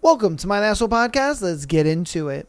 Welcome to my National Podcast. Let's get into it.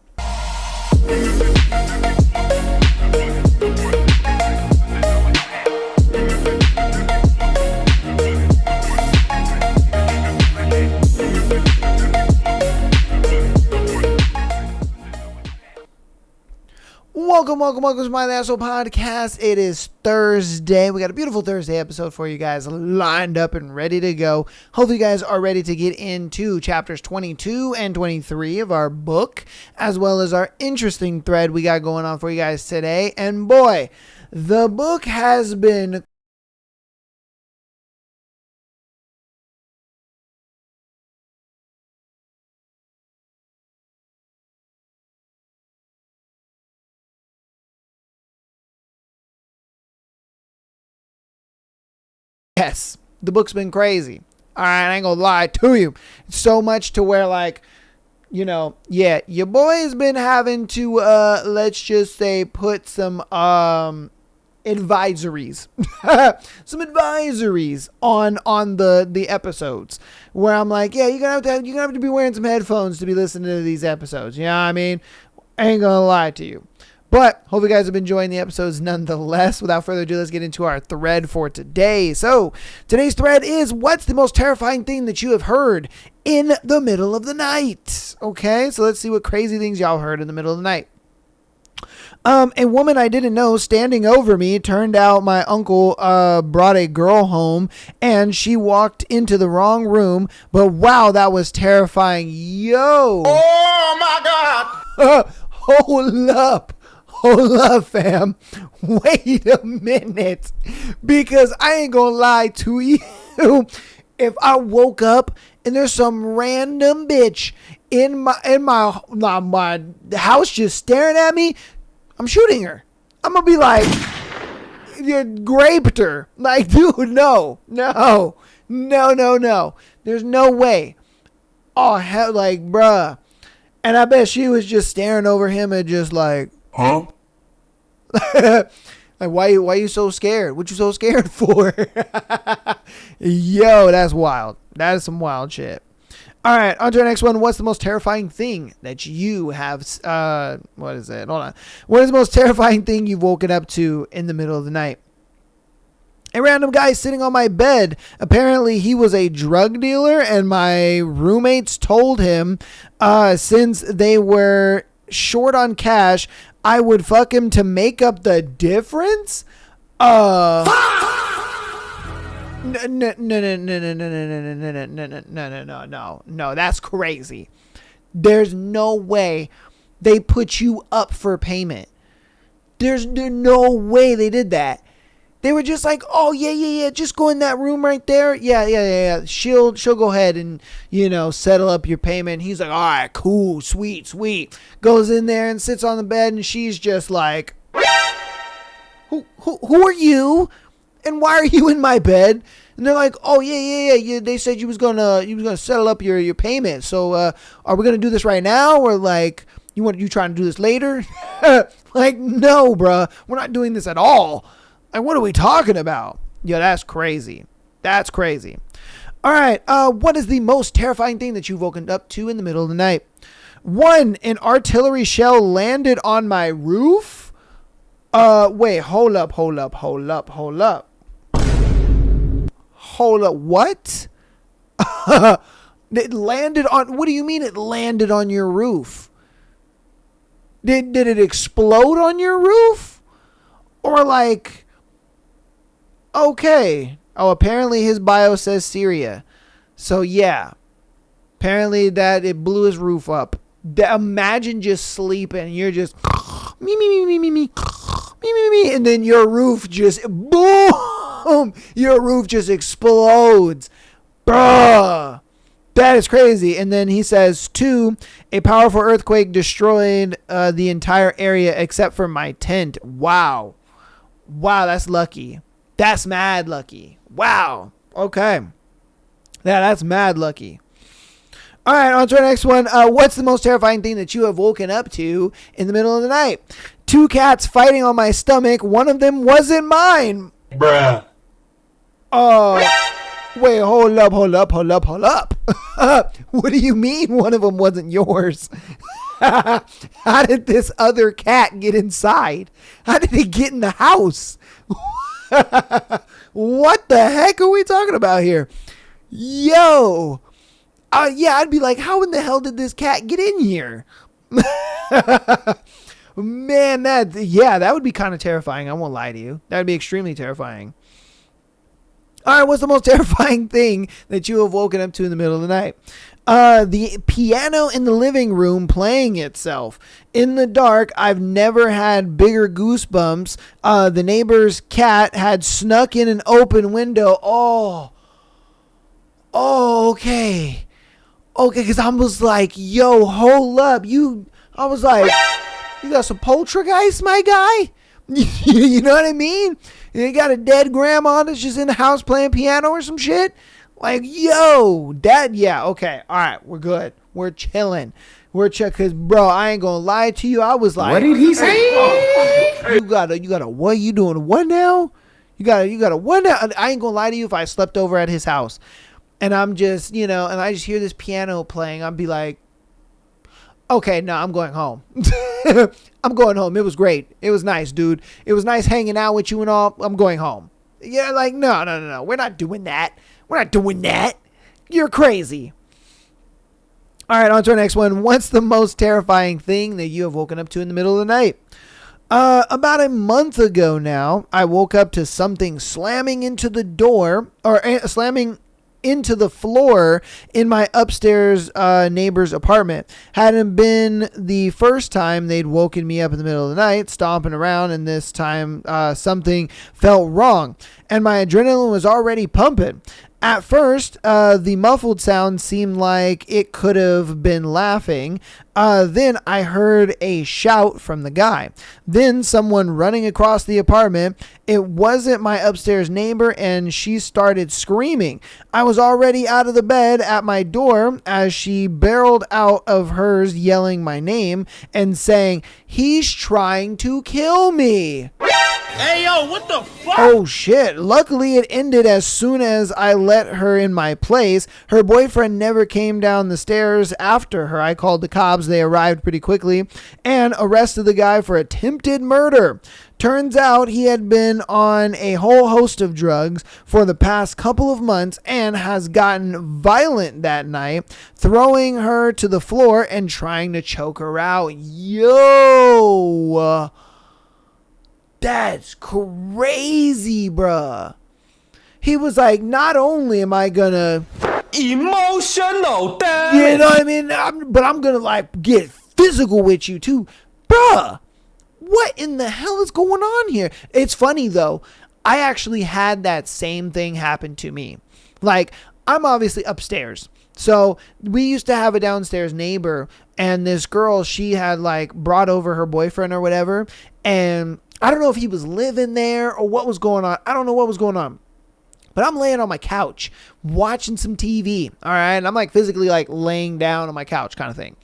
Welcome to my National Podcast. It is Thursday. We got a beautiful Thursday episode for you guys lined up and ready to go. Hopefully you guys are ready to get into chapters 22 and 23 of our book, as well as our interesting thread we got going on for you guys today. And boy, the book has been Yes, the book's been crazy. All right, I ain't gonna lie to you. So much to where, like, your boy has been having to, let's just say, put some advisories, some advisories on the episodes, where I'm like, yeah, you're gonna have to be wearing some headphones to be listening to these episodes. You know what I mean? I ain't gonna lie to you. But hope you guys have been enjoying the episodes nonetheless. Without further ado, let's get into our thread for today. So today's thread is, what's the most terrifying thing that you have heard in the middle of the night? Okay, so let's see what crazy things y'all heard in the middle of the night. A woman I didn't know standing over me. Turned out my uncle brought a girl home and she walked into the wrong room. But wow, that was terrifying. Yo. Oh my God. Hold up, fam. Wait a minute. Because I ain't gonna lie to you. If I woke up and there's some random bitch in my house just staring at me, I'm shooting her. I'm gonna be like, you graped her. Like, dude, no. There's no way. Oh, hell, like, bruh. And I bet she was just staring over him and just like, huh? Like, why you so scared? What you so scared for? Yo, that's wild. That is some wild shit. All right, on to our next one. What's the most terrifying thing that you have? What is it? Hold on. What is the most terrifying thing you've woken up to in the middle of the night? A random guy sitting on my bed. Apparently, he was a drug dealer, and my roommates told him since they were short on cash, I would fuck him to make up the difference. No, that's crazy. There's no way they put you up for payment. There's no way they did that. They were just like, oh, yeah, just go in that room right there. Yeah. She'll go ahead and, settle up your payment. He's like, all right, cool, sweet. Goes in there and sits on the bed, and she's just like, who are you? And why are you in my bed? And they're like, oh, yeah. They said you was gonna settle up your payment. So are we gonna do this right now, or like you trying to do this later? Like, no, bruh, we're not doing this at all. Like, what are we talking about? Yo, that's crazy. That's crazy. All right. What is the most terrifying thing that you've woken up to in the middle of the night? 1, an artillery shell landed on my roof. Wait, hold up. Hold up. What? It landed on, what do you mean it landed on your roof? Did it explode on your roof? Or like, okay. Oh, apparently his bio says Syria. So yeah. Apparently that it blew his roof up. Imagine just sleeping. You're just me. And then your roof just boom. Your roof just explodes. Bruh. That is crazy. And then he says, 2, a powerful earthquake destroyed the entire area except for my tent. Wow, that's lucky. That's mad lucky. Wow. Okay. Yeah, that's mad lucky. All right, on to our next one. What's the most terrifying thing that you have woken up to in the middle of the night? 2 cats fighting on my stomach. One of them wasn't mine. Bruh. Wait, hold up. What do you mean one of them wasn't yours? How did this other cat get inside? How did it get in the house? What the heck are we talking about here? Yo. Yeah, I'd be like, how in the hell did this cat get in here? Man, that would be kind of terrifying. I won't lie to you. That would be extremely terrifying. All right, what's the most terrifying thing that you have woken up to in the middle of the night? The piano in the living room playing itself. In the dark, I've never had bigger goosebumps. The neighbor's cat had snuck in an open window. Oh, okay. Okay, because I was like, yo, hold up. I was like, you got some poltergeist, my guy? You know what I mean? You got a dead grandma that's just in the house playing piano or some shit? Like, yo, yeah, okay. All right, we're good. We're chilling. Because, bro, I ain't going to lie to you. I was like, What did he say? You got a what? You doing what now? You got a what now? I ain't going to lie to you if I slept over at his house. And I'm just, and I just hear this piano playing. I'd be like, okay, no, I'm going home. I'm going home. It was great. It was nice, dude. It was nice hanging out with you and all. I'm going home. Yeah, like, no. We're not doing that. We're not doing that. You're crazy. All right, on to our next one. What's the most terrifying thing that you have woken up to in the middle of the night? About a month ago now, I woke up to something slamming into the door, or slamming into the floor in my upstairs neighbor's apartment. Hadn't been the first time they'd woken me up in the middle of the night, stomping around, and this time something felt wrong, and my adrenaline was already pumping. At first, the muffled sound seemed like it could have been laughing. Then I heard a shout from the guy. Then someone running across the apartment. It wasn't my upstairs neighbor, and she started screaming. I was already out of the bed at my door as she barreled out of hers, yelling my name and saying, "He's trying to kill me." Hey, yo, what the fuck? Oh, shit. Luckily, it ended as soon as I let her in my place. Her boyfriend never came down the stairs after her. I called the cops. They arrived pretty quickly and arrested the guy for attempted murder. Turns out he had been on a whole host of drugs for the past couple of months and has gotten violent that night, throwing her to the floor and trying to choke her out. Yo! That's crazy, bruh. He was like, not only am I gonna Emotional damage. you know what I mean, but I'm gonna like get physical with you too. Bruh, what in the hell is going on here? It's funny though, I actually had that same thing happen to me. Like, I'm obviously upstairs, so we used to have a downstairs neighbor, and this girl, she had like brought over her boyfriend or whatever, and I don't know if he was living there or what was going on. I don't know what was going on. But I'm laying on my couch watching some TV. All right. And I'm like physically like laying down on my couch kind of thing.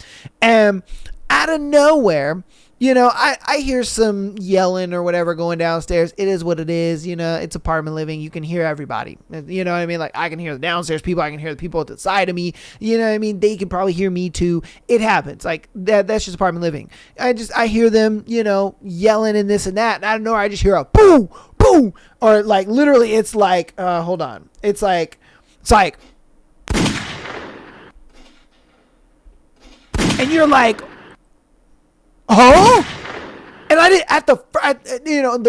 And out of nowhere, I hear some yelling or whatever going downstairs. It is what it is. It's apartment living. You can hear everybody. You know what I mean? Like, I can hear the downstairs people. I can hear the people at the side of me. You know what I mean? They can probably hear me too. It happens. Like, that's just apartment living. I hear them, yelling and this and that. And out of nowhere, I just hear a boom, boom. Or like, literally, it's like, hold on. It's like, and you're like, oh, and I didn't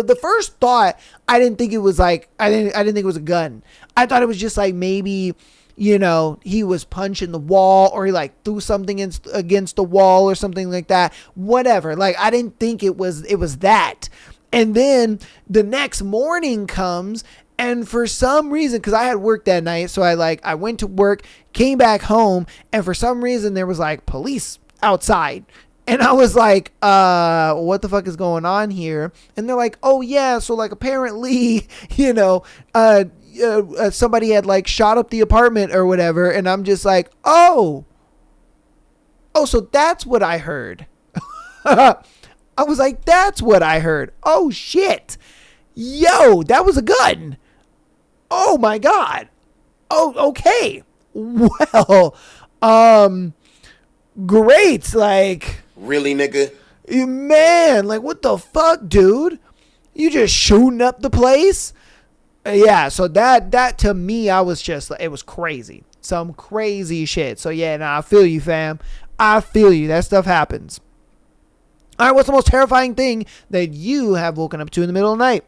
the first thought, I didn't think it was like, I didn't think it was a gun. I thought it was just like maybe, he was punching the wall, or he like threw something against the wall or something like that. Whatever. Like, I didn't think it was that. And then the next morning comes, and for some reason, because I had work that night, so I went to work, came back home, and for some reason there was like police outside. And I was like, what the fuck is going on here? And they're like, oh yeah, so like apparently, somebody had like shot up the apartment or whatever. And I'm just like, oh, so that's what I heard. I was like, that's what I heard. Oh shit. Yo, that was a gun. Oh my God. Oh, okay. Well, Great. Like, Really, nigga? man, like, what the fuck, dude? You just shooting up the place? Yeah, so that to me, I was just, it was crazy. Some crazy shit. So yeah, I feel you, fam. I feel you. That stuff happens. All right, what's the most terrifying thing that you have woken up to in the middle of the night?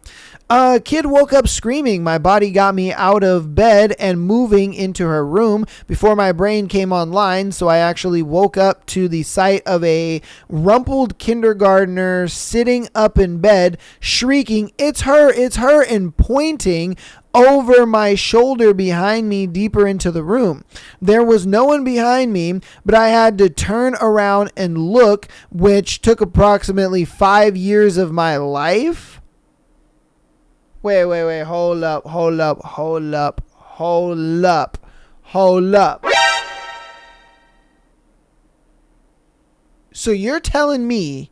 A kid woke up screaming. My body got me out of bed and moving into her room before my brain came online, so I actually woke up to the sight of a rumpled kindergartner sitting up in bed, shrieking, it's her, and pointing over my shoulder behind me deeper into the room. There was no one behind me, but I had to turn around and look, which took approximately 5 years of my life. Wait, hold up. So you're telling me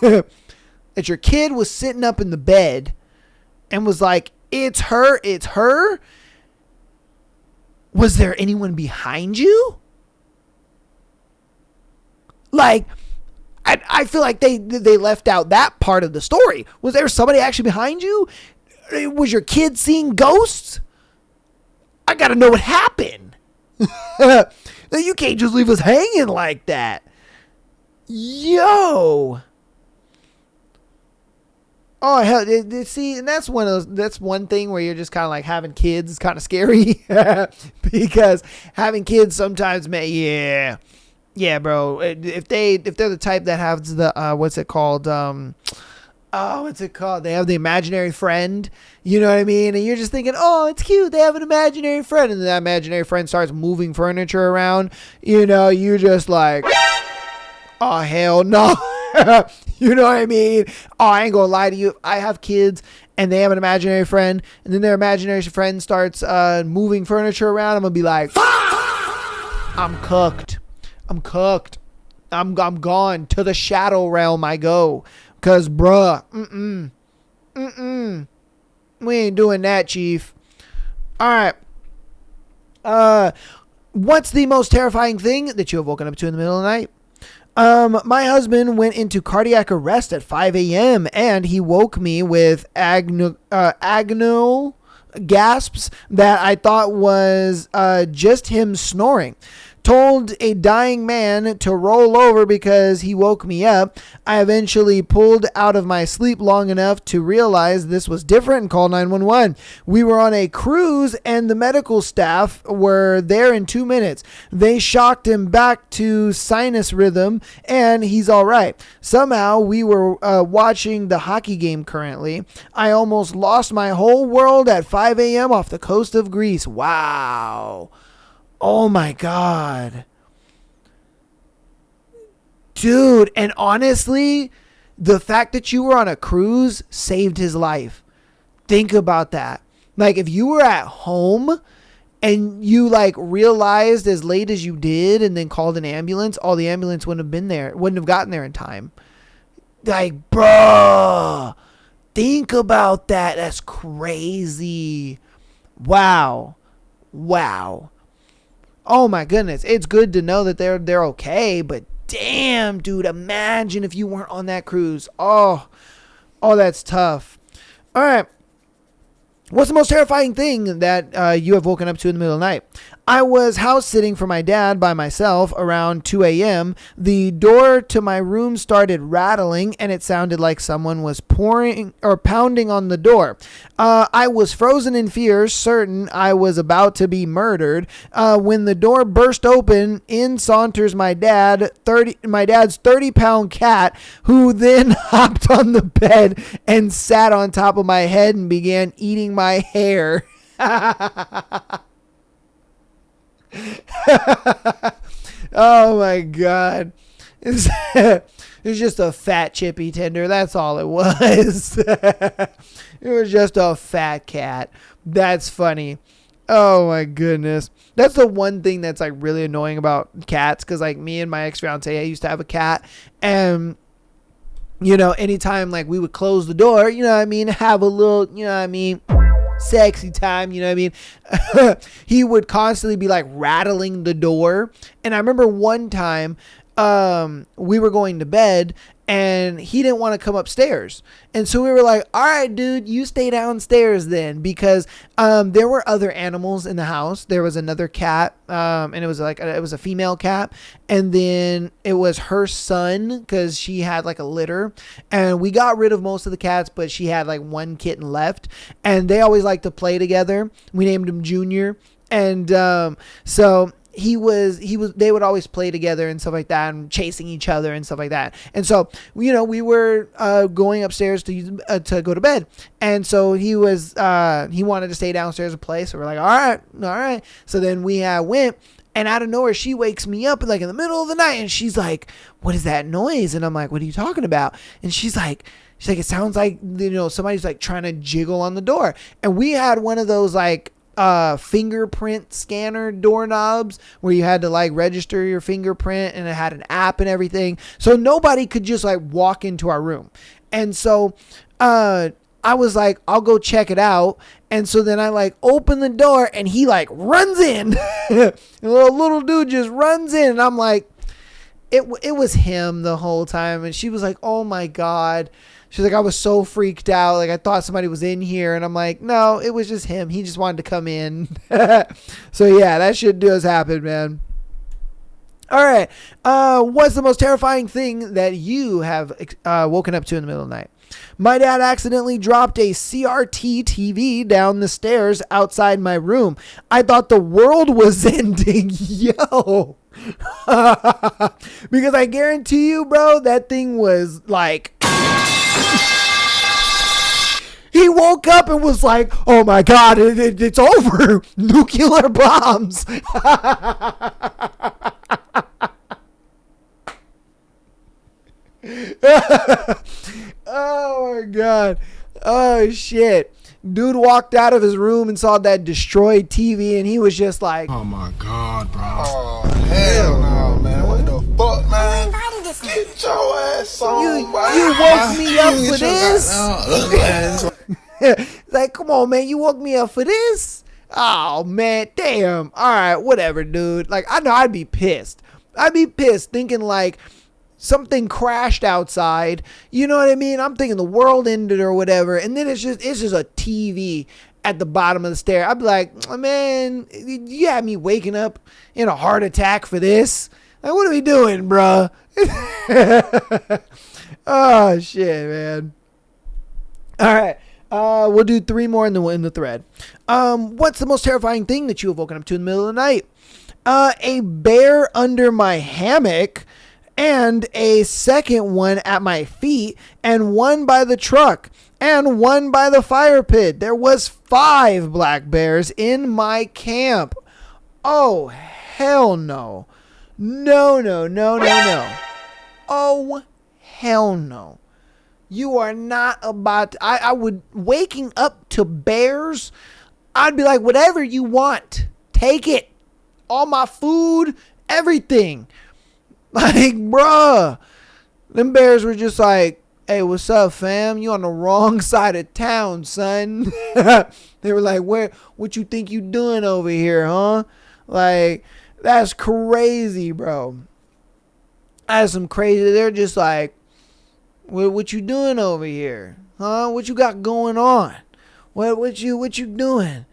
that your kid was sitting up in the bed and was like, it's her? Was there anyone behind you? Like, I feel like they left out that part of the story. Was there somebody actually behind you? Was your kid seeing ghosts? I gotta know what happened. You can't just leave us hanging like that. Yo. Oh hell! See, and that's one thing where you're just kind of like, having kids is kind of scary because having kids sometimes yeah, bro. If they're the type that has the what's it called? They have the imaginary friend. You know what I mean? And you're just thinking, oh, it's cute. They have an imaginary friend, and that imaginary friend starts moving furniture around. You know, you're just like, oh hell no. You know what I mean? Oh, I ain't gonna lie to you. If I have kids and they have an imaginary friend, and then their imaginary friend starts moving furniture around, I'm gonna be like, I'm cooked. I'm gone. To the shadow realm I go. Cause bruh, we ain't doing that, chief. All right. What's the most terrifying thing that you have woken up to in the middle of the night? My husband went into cardiac arrest at 5 a.m. and he woke me with agonal gasps that I thought was just him snoring. Told a dying man to roll over because he woke me up. I eventually pulled out of my sleep long enough to realize this was different and called 911. We were on a cruise and the medical staff were there in 2 minutes. They shocked him back to sinus rhythm and he's all right. Somehow we were watching the hockey game currently. I almost lost my whole world at 5 a.m. off the coast of Greece. Wow. Oh my God. Dude, and honestly, the fact that you were on a cruise saved his life. Think about that. Like, if you were at home and you like realized as late as you did and then called an ambulance, the ambulance wouldn't have gotten there in time. Like, bruh, think about that. That's crazy. Wow. Oh my goodness. It's good to know that they're okay, but damn, dude, imagine if you weren't on that cruise. Oh, that's tough. All right. What's the most terrifying thing that you have woken up to in the middle of the night? I was house sitting for my dad by myself around 2 a.m. The door to my room started rattling and it sounded like someone was pounding on the door. I was frozen in fear, certain I was about to be murdered. When the door burst open, in saunters my dad's 30-pound cat, who then hopped on the bed and sat on top of my head and began eating my hair. Oh my God. It's just a fat chippy tender. That's all it was. It was just a fat cat. That's funny. Oh my goodness. That's the one thing that's like really annoying about cats. Cause like me and my ex-fiance, I used to have a cat, and you know, anytime like we would close the door, you know what I mean, have a little, you know what I mean, sexy time, you know what I mean? He would constantly be like rattling the door. And I remember one time we were going to bed and he didn't want to come upstairs. And so we were like, all right, dude, you stay downstairs then, because there were other animals in the house. There was another cat, and it was a female cat. And then it was her son, because she had like a litter. And we got rid of most of the cats, but she had like one kitten left. And they always like to play together. We named him Junior. And so they would always play together and stuff like that, and chasing each other and stuff like that. And so, we were going upstairs to go to bed. And so he wanted to stay downstairs and play. So we're like, all right. So then we went, and out of nowhere, she wakes me up like in the middle of the night, and she's like, what is that noise? And I'm like, what are you talking about? And she's like, it sounds like, somebody's like trying to jiggle on the door. And we had one of those like, fingerprint scanner doorknobs where you had to like register your fingerprint, and it had an app and everything, so nobody could just like walk into our room. And so I was like, I'll go check it out. And so then I like open the door, and he like runs in. The little dude just runs in, and I'm like, it was him the whole time. And she was like, oh my God. She's like, I was so freaked out. Like, I thought somebody was in here. And I'm like, no, it was just him. He just wanted to come in. So, yeah, that shit does happen, man. All right. What's the most terrifying thing that you have woken up to in the middle of the night? My dad accidentally dropped a CRT TV down the stairs outside my room. I thought the world was ending. Yo. Because I guarantee you, bro, that thing was like... He woke up and was like, oh my God, it's over. Nuclear bombs. Oh my God. Oh shit. Dude walked out of his room and saw that destroyed TV, and he was just like, oh my God, bro. Oh, hell no, man. What the fuck, man? Get your ass on, you woke me up for this? Like, come on, man. You woke me up for this? Oh, man. Damn. All right. Whatever, dude. Like, I know I'd be pissed. I'd be pissed thinking, like, something crashed outside. You know what I mean? I'm thinking the world ended or whatever. And then it's just a TV at the bottom of the stair. I'd be like, oh, man, you had me waking up in a heart attack for this. Like, what are we doing, bruh? Oh, shit, man. All right. We'll do 3 more in the thread. What's the most terrifying thing that you have woken up to in the middle of the night? A bear under my hammock, and a second one at my feet, and one by the truck, and one by the fire pit. There was 5 black bears in my camp. Oh, hell no. No. Oh, hell no. You are not about to, I would, waking up to bears, I'd be like, whatever you want, take it. All my food, everything. Like, bruh. Them bears were just like, hey, what's up, fam? You on the wrong side of town, son. They were like, what you think you doing over here, huh? Like, that's crazy, bro. That's some crazy. They're just like, what you doing over here? Huh? What you got going on? What you doing?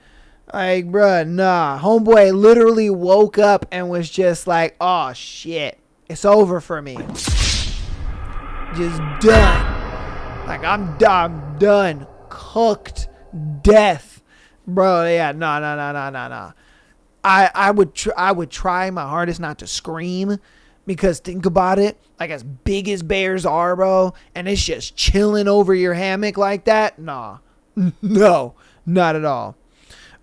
Like, bruh, nah. Homeboy literally woke up and was just like, oh shit. It's over for me. Just done. Like, I'm done. Cooked. Death. Bro, yeah, no. I would try my hardest not to scream, because think about it, like, as big as bears are, bro, and it's just chilling over your hammock like that. Nah. No, not at all.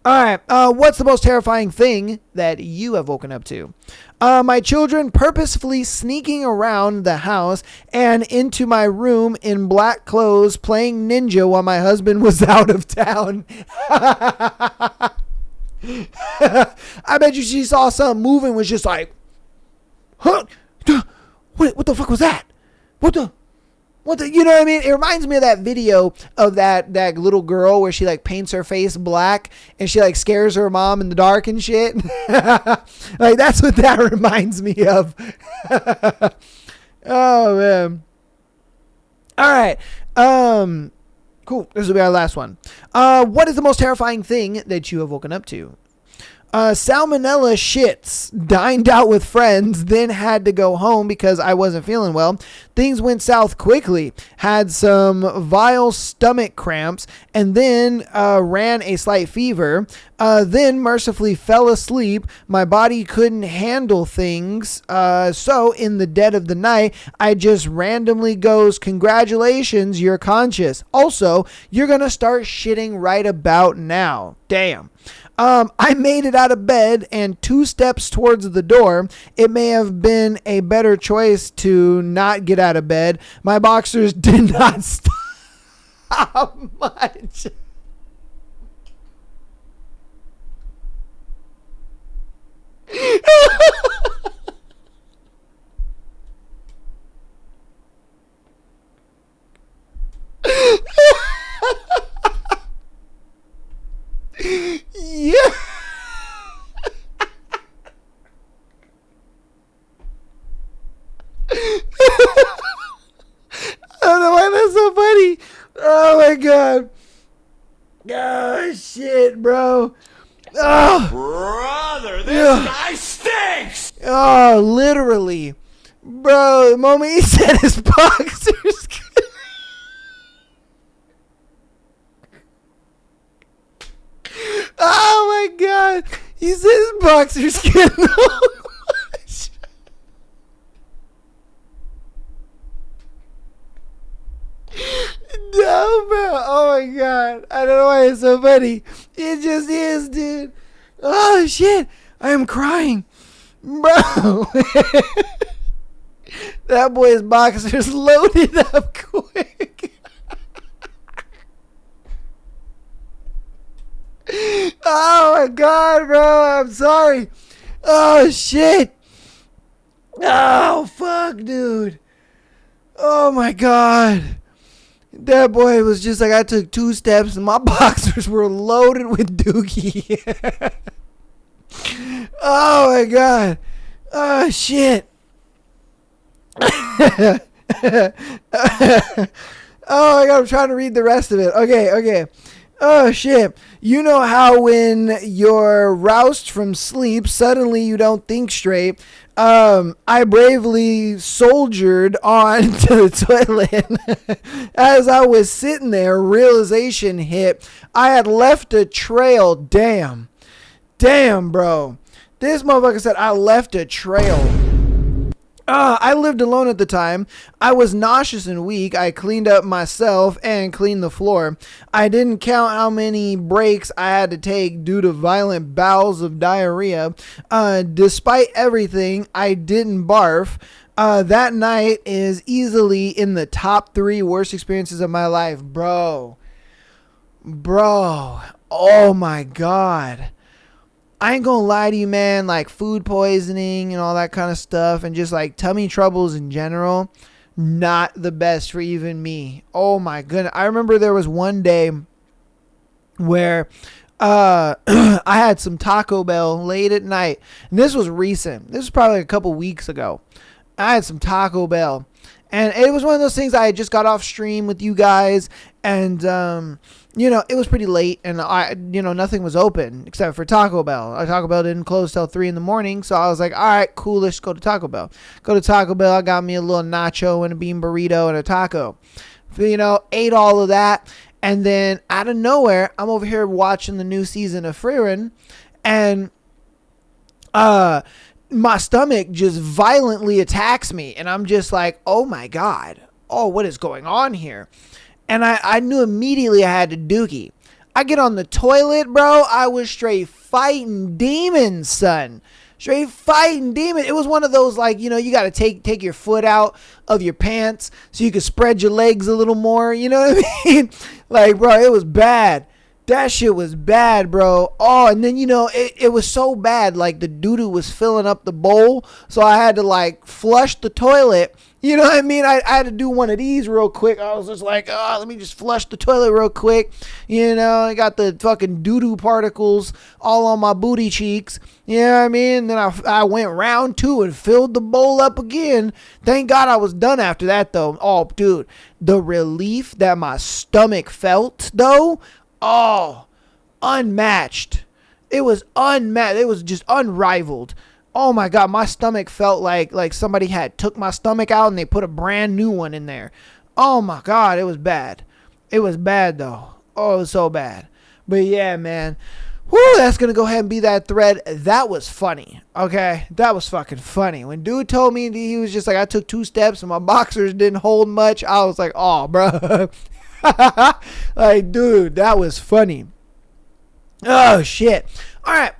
All right. What's the most terrifying thing that you have woken up to? My children purposefully sneaking around the house and into my room in black clothes playing ninja while my husband was out of town. I bet you she saw something moving, was just like, huh? What the fuck was that? What the? You know what I mean? It reminds me of that video of that little girl where she like paints her face black and she like scares her mom in the dark and shit. Like that's what that reminds me of. Oh man. All right. Cool. This will be our last one. What is the most terrifying thing that you have woken up to? Salmonella shits. Dined out with friends, then had to go home because I wasn't feeling well. Things went south quickly. Had some vile stomach cramps, and then ran a slight fever. Then mercifully fell asleep. My body couldn't handle things. So in the dead of the night, I just randomly goes, "Congratulations, you're conscious. Also, you're gonna start shitting right about now." Damn. I made it out of bed and 2 steps towards the door. It may have been a better choice to not get out of bed. My boxers did not stop much. Yeah. I don't know why that's so funny. Oh my god. Oh shit, bro. Oh, Brother, this guy stinks! oh, literally, bro. The moment he said his boxers. Oh my god. He said his boxers getting much. No, bro. Oh my god. I don't know why it's so funny. It just is, dude. Oh shit. I am crying. Bro. That boy's boxers loaded up quick. Oh my god, bro. I'm sorry. Oh shit. Oh fuck, dude. Oh my god. That boy was just like, I took 2 steps and my boxers were loaded with dookie. Oh my god. Oh shit. Oh my god, I'm trying to read the rest of it. Okay. Oh shit. You know how when you're roused from sleep, suddenly you don't think straight. I bravely soldiered on to the toilet. As I was sitting there, realization hit. I had left a trail. Damn, bro. This motherfucker said I left a trail. I lived alone at the time. I was nauseous and weak. I cleaned up myself and cleaned the floor. I didn't count how many breaks I had to take due to violent bouts of diarrhea. Despite everything, I didn't barf. That night is easily in the top 3 worst experiences of my life. Bro. Oh my God. I ain't gonna lie to you, man. Like food poisoning and all that kind of stuff, and just like tummy troubles in general, not the best for even me. Oh my goodness. I remember there was one day where I had some Taco Bell late at night, and this was recent. This was probably a couple weeks ago. I had some Taco Bell, and it was one of those things. I had just got off stream with you guys, and it was pretty late, and nothing was open except for Taco Bell. Taco Bell didn't close till 3 a.m, so I was like, all right, cool, let's go to Taco Bell. I got me a little nacho and a bean burrito and a taco. Ate all of that, and then out of nowhere, I'm over here watching the new season of Frieren, and my stomach just violently attacks me, and I'm just like, oh my God, what is going on here? And I knew immediately I had to dookie. I get on the toilet, bro. I was straight fighting demons, son. Straight fighting demons. It was one of those, like, you got to take your foot out of your pants so you can spread your legs a little more. You know what I mean? Like, bro, it was bad. That shit was bad, bro. Oh, and then, it was so bad. Like, the doo-doo was filling up the bowl. So I had to, like, flush the toilet. You know what I mean? I had to do one of these real quick. I was just like, oh, let me just flush the toilet real quick. You know, I got the fucking doo-doo particles all on my booty cheeks. You know what I mean? Then I went round 2 and filled the bowl up again. Thank God I was done after that, though. Oh, dude, the relief that my stomach felt, though, oh, unmatched. It was unmatched. It was just unrivaled. Oh my God, my stomach felt like somebody had took my stomach out and they put a brand new one in there. Oh my God, it was bad. It was bad though. Oh, it was so bad. But yeah, man. Whoo, that's going to go ahead and be that thread. That was funny. Okay, that was fucking funny. When dude told me, he was just like, I took 2 steps and my boxers didn't hold much. I was like, oh, bro. Like, dude, that was funny. Oh, shit. All right.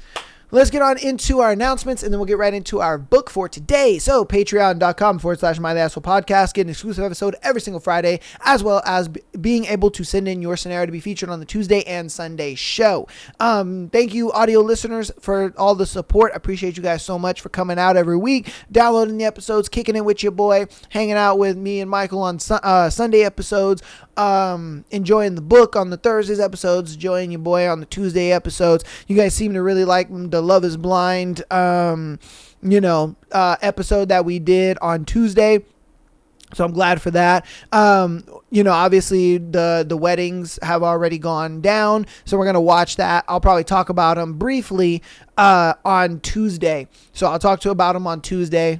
Let's get on into our announcements, and then we'll get right into our book for today. So, patreon.com/MyTheAsshole Get an exclusive episode every single Friday, as well as being able to send in your scenario to be featured on the Tuesday and Sunday show. Thank you, audio listeners, for all the support. I appreciate you guys so much for coming out every week, downloading the episodes, kicking it with your boy, hanging out with me and Michael on Sunday episodes, enjoying the book on the Thursdays episodes, enjoying your boy on the Tuesday episodes. You guys seem to really like the Love is Blind episode that we did on Tuesday, so I'm glad for that. Obviously the weddings have already gone down, so we're gonna watch that. I'll probably talk about them briefly on Tuesday, so I'll talk about them on Tuesday.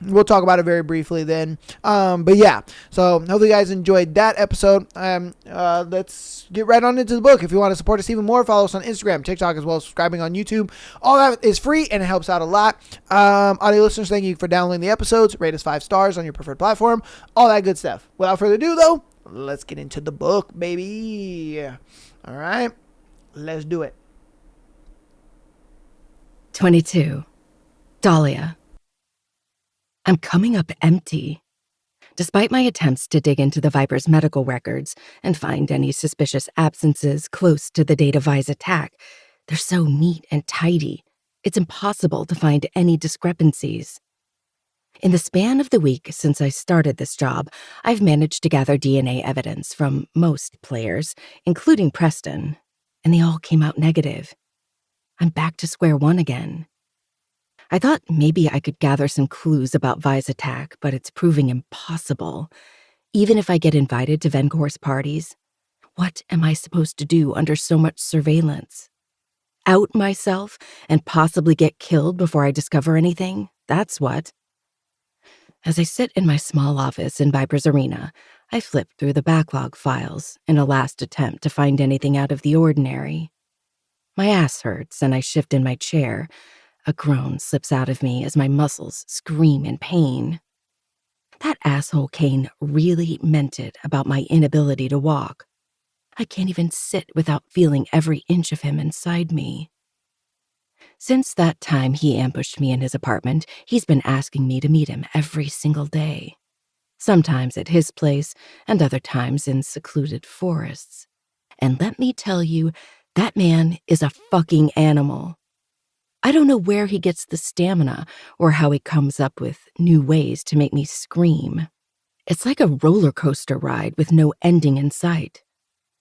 We'll talk about it very briefly then. But yeah, so hopefully you guys enjoyed that episode. Let's get right on into the book. If you want to support us even more, follow us on Instagram, TikTok, as well as subscribing on YouTube. All that is free and it helps out a lot. Audio listeners, thank you for downloading the episodes. Rate us 5 stars on your preferred platform. All that good stuff. Without further ado, though, let's get into the book, baby. All right, let's do it. 22. Dahlia. I'm coming up empty. Despite my attempts to dig into the Viper's medical records and find any suspicious absences close to the date of Vi's attack, they're so neat and tidy, it's impossible to find any discrepancies. In the span of the week since I started this job, I've managed to gather DNA evidence from most players, including Preston, and they all came out negative. I'm back to square one again. I thought maybe I could gather some clues about Vi's attack, but it's proving impossible. Even if I get invited to Vencor's parties, what am I supposed to do under so much surveillance? Out myself and possibly get killed before I discover anything? That's what. As I sit in my small office in Viper's Arena, I flip through the backlog files in a last attempt to find anything out of the ordinary. My ass hurts and I shift in my chair. A groan slips out of me as my muscles scream in pain. That asshole Kane really meant it about my inability to walk. I can't even sit without feeling every inch of him inside me. Since that time he ambushed me in his apartment, he's been asking me to meet him every single day. Sometimes at his place, and other times in secluded forests. And let me tell you, that man is a fucking animal. I don't know where he gets the stamina or how he comes up with new ways to make me scream. It's like a roller coaster ride with no ending in sight.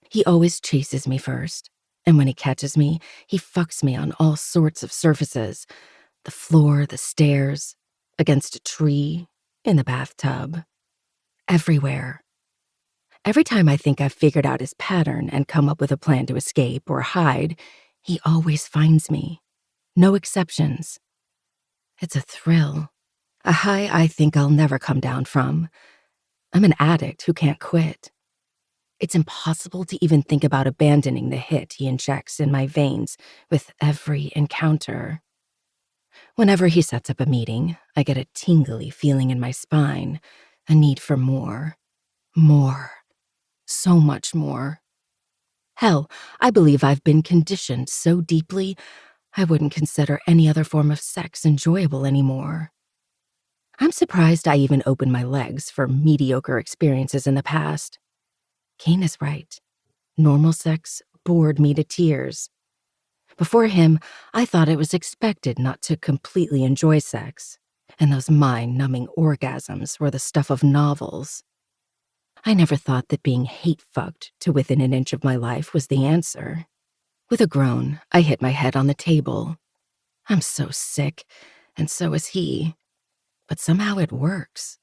He always chases me first, and when he catches me, he fucks me on all sorts of surfaces. The floor, the stairs, against a tree, in the bathtub. Everywhere. Every time I think I've figured out his pattern and come up with a plan to escape or hide, he always finds me. No exceptions. It's a thrill, a high I think I'll never come down from. I'm an addict who can't quit. It's impossible to even think about abandoning the hit he injects in my veins with every encounter. Whenever he sets up a meeting, I get a tingly feeling in my spine, a need for more. More. So much more. Hell, I believe I've been conditioned so deeply I wouldn't consider any other form of sex enjoyable anymore. I'm surprised I even opened my legs for mediocre experiences in the past. Kane is right. Normal sex bored me to tears. Before him, I thought it was expected not to completely enjoy sex, and those mind-numbing orgasms were the stuff of novels. I never thought that being hate-fucked to within an inch of my life was the answer. With a groan, I hit my head on the table. I'm so sick, and so is he. But somehow it works.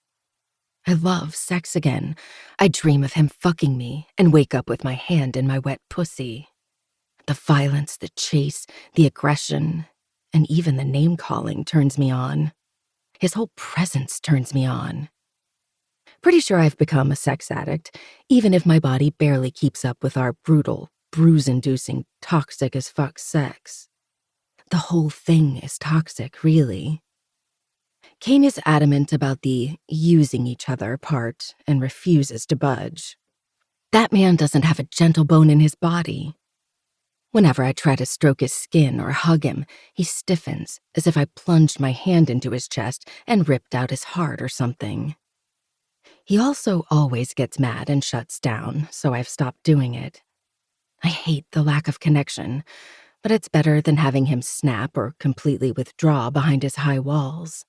I love sex again. I dream of him fucking me and wake up with my hand in my wet pussy. The violence, the chase, the aggression, and even the name-calling turns me on. His whole presence turns me on. Pretty sure I've become a sex addict, even if my body barely keeps up with our brutal, bruise-inducing, toxic-as-fuck sex. The whole thing is toxic, really. Kane is adamant about the using each other part and refuses to budge. That man doesn't have a gentle bone in his body. Whenever I try to stroke his skin or hug him, he stiffens as if I plunged my hand into his chest and ripped out his heart or something. He also always gets mad and shuts down, so I've stopped doing it. I hate the lack of connection, but it's better than having him snap or completely withdraw behind his high walls.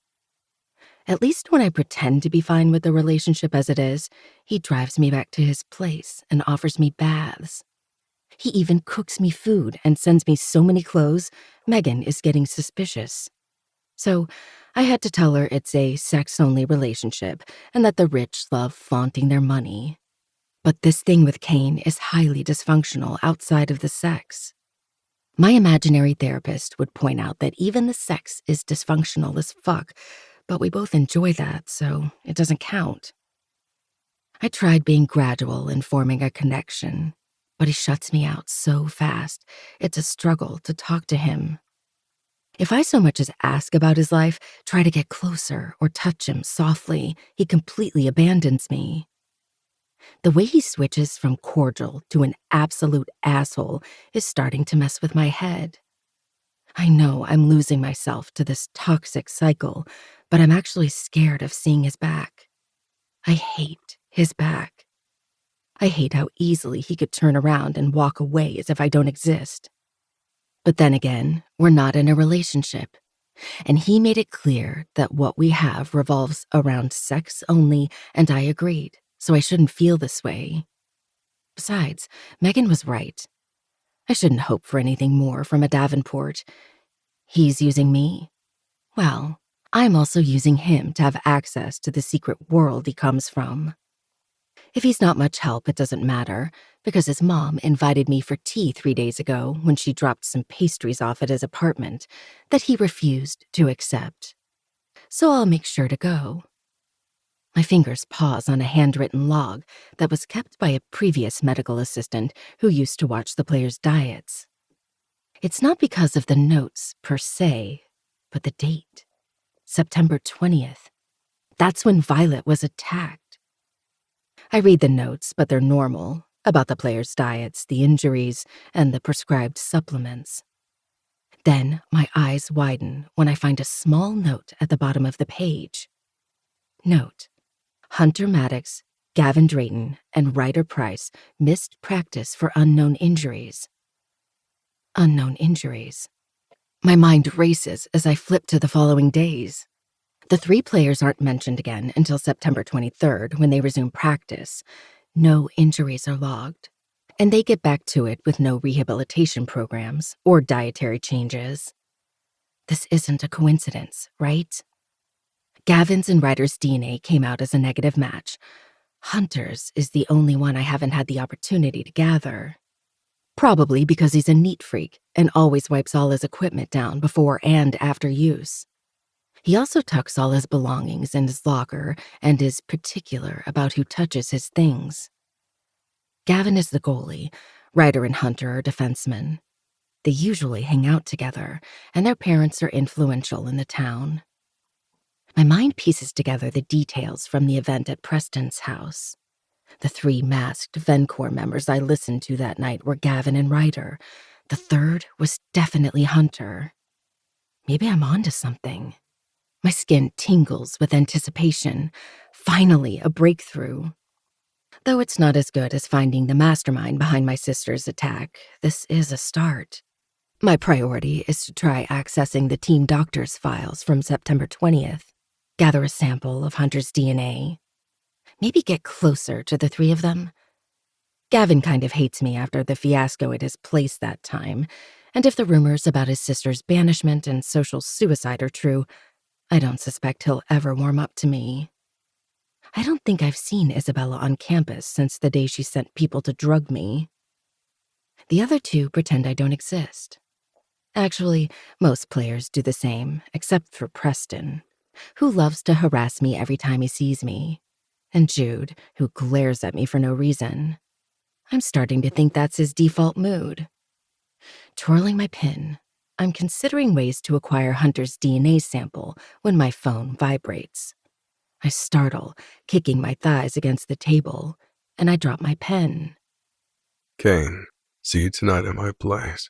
At least when I pretend to be fine with the relationship as it is, he drives me back to his place and offers me baths. He even cooks me food and sends me so many clothes, Megan is getting suspicious. So I had to tell her it's a sex-only relationship and that the rich love flaunting their money. But this thing with Kane is highly dysfunctional outside of the sex. My imaginary therapist would point out that even the sex is dysfunctional as fuck, but we both enjoy that, so it doesn't count. I tried being gradual and forming a connection, but he shuts me out so fast, it's a struggle to talk to him. If I so much as ask about his life, try to get closer or touch him softly, he completely abandons me. The way he switches from cordial to an absolute asshole is starting to mess with my head. I know I'm losing myself to this toxic cycle, but I'm actually scared of seeing his back. I hate his back. I hate how easily he could turn around and walk away as if I don't exist. But then again, we're not in a relationship, and he made it clear that what we have revolves around sex only, and I agreed, so I shouldn't feel this way. Besides, Megan was right. I shouldn't hope for anything more from a Davenport. He's using me. Well, I'm also using him to have access to the secret world he comes from. If he's not much help, it doesn't matter, because his mom invited me for tea 3 days ago when she dropped some pastries off at his apartment that he refused to accept. So I'll make sure to go. My fingers pause on a handwritten log that was kept by a previous medical assistant who used to watch the players' diets. It's not because of the notes per se, but the date. September 20th. That's when Violet was attacked. I read the notes, but they're normal, about the players' diets, the injuries, and the prescribed supplements. Then my eyes widen when I find a small note at the bottom of the page. Note: Hunter Maddox, Gavin Drayton, and Ryder Price missed practice for unknown injuries. Unknown injuries. My mind races as I flip to the following days. The 3 players aren't mentioned again until September 23rd when they resume practice. No injuries are logged, and they get back to it with no rehabilitation programs or dietary changes. This isn't a coincidence, right? Gavin's and Ryder's DNA came out as a negative match. Hunter's is the only one I haven't had the opportunity to gather. Probably because he's a neat freak and always wipes all his equipment down before and after use. He also tucks all his belongings in his locker and is particular about who touches his things. Gavin is the goalie. Ryder and Hunter are defensemen. They usually hang out together, and their parents are influential in the town. My mind pieces together the details from the event at Preston's house. The 3 masked Vencore members I listened to that night were Gavin and Ryder. The 3rd was definitely Hunter. Maybe I'm onto something. My skin tingles with anticipation. Finally, a breakthrough. Though it's not as good as finding the mastermind behind my sister's attack, this is a start. My priority is to try accessing the team doctor's files from September 20th. gather a sample of Hunter's DNA. Maybe get closer to the three of them. Gavin kind of hates me after the fiasco at his place that time, and if the rumors about his sister's banishment and social suicide are true, I don't suspect he'll ever warm up to me. I don't think I've seen Isabella on campus since the day she sent people to drug me. The other two pretend I don't exist. Actually, most players do the same, except for Preston, who loves to harass me every time he sees me, and Jude, who glares at me for no reason. I'm starting to think that's his default mood. Twirling my pen, I'm considering ways to acquire Hunter's DNA sample when my phone vibrates. I startle, kicking my thighs against the table, and I drop my pen. Kane, see you tonight at my place.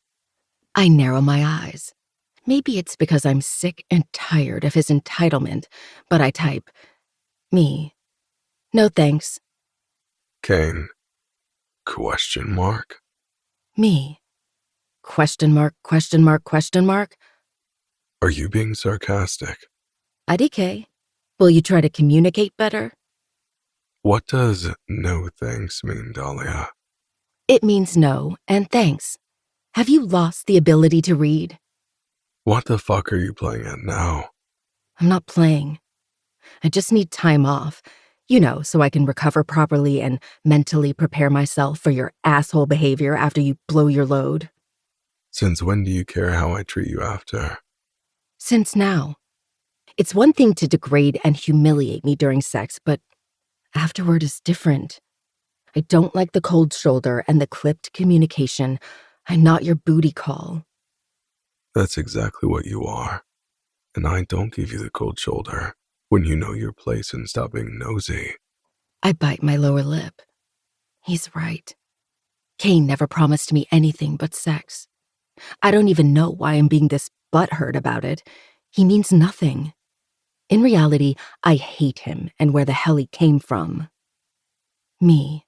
I narrow my eyes. Maybe it's because I'm sick and tired of his entitlement, but I type, me. No thanks. Kane, question mark? Me. Question mark, question mark, question mark? Are you being sarcastic? IDK. Will you try to communicate better? What does no thanks mean, Dahlia? It means no, and thanks. Have you lost the ability to read? What the fuck are you playing at now? I'm not playing. I just need time off, so I can recover properly and mentally prepare myself for your asshole behavior after you blow your load. Since when do you care how I treat you after? Since now. It's one thing to degrade and humiliate me during sex, but afterward is different. I don't like the cold shoulder and the clipped communication. I'm not your booty call. That's exactly what you are. And I don't give you the cold shoulder when you know your place and stop being nosy. I bite my lower lip. He's right. Kane never promised me anything but sex. I don't even know why I'm being this butthurt about it. He means nothing. In reality, I hate him and where the hell he came from. Me.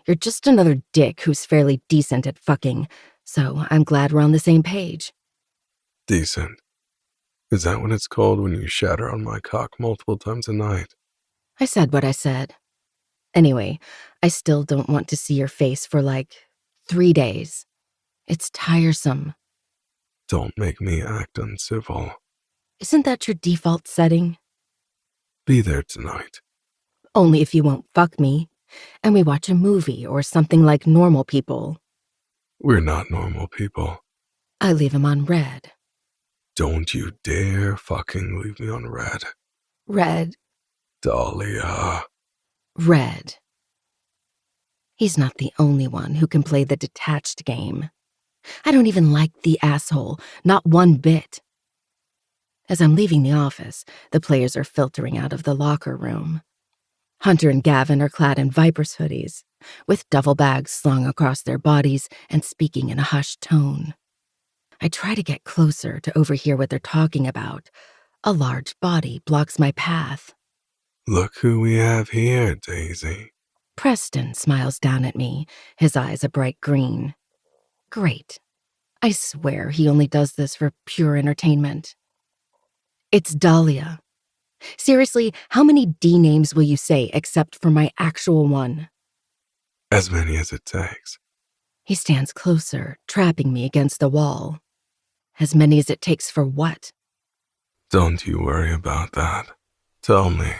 You're just another dick who's fairly decent at fucking, so I'm glad we're on the same page. Decent. Is that what it's called when you shatter on my cock multiple times a night? I said what I said. Anyway, I still don't want to see your face for 3 days. It's tiresome. Don't make me act uncivil. Isn't that your default setting? Be there tonight. Only if you won't fuck me, and we watch a movie or something like normal people. We're not normal people. I leave him on red. Don't you dare fucking leave me on red. Red. Dahlia. Red. He's not the only one who can play the detached game. I don't even like the asshole, not one bit. As I'm leaving the office, the players are filtering out of the locker room. Hunter and Gavin are clad in Vipers hoodies, with duffel bags slung across their bodies and speaking in a hushed tone. I try to get closer to overhear what they're talking about. A large body blocks my path. Look who we have here, Daisy. Preston smiles down at me, his eyes a bright green. Great. I swear he only does this for pure entertainment. It's Dahlia. Seriously, how many D names will you say except for my actual one? As many as it takes. He stands closer, trapping me against the wall. As many as it takes for what? Don't you worry about that. Tell me,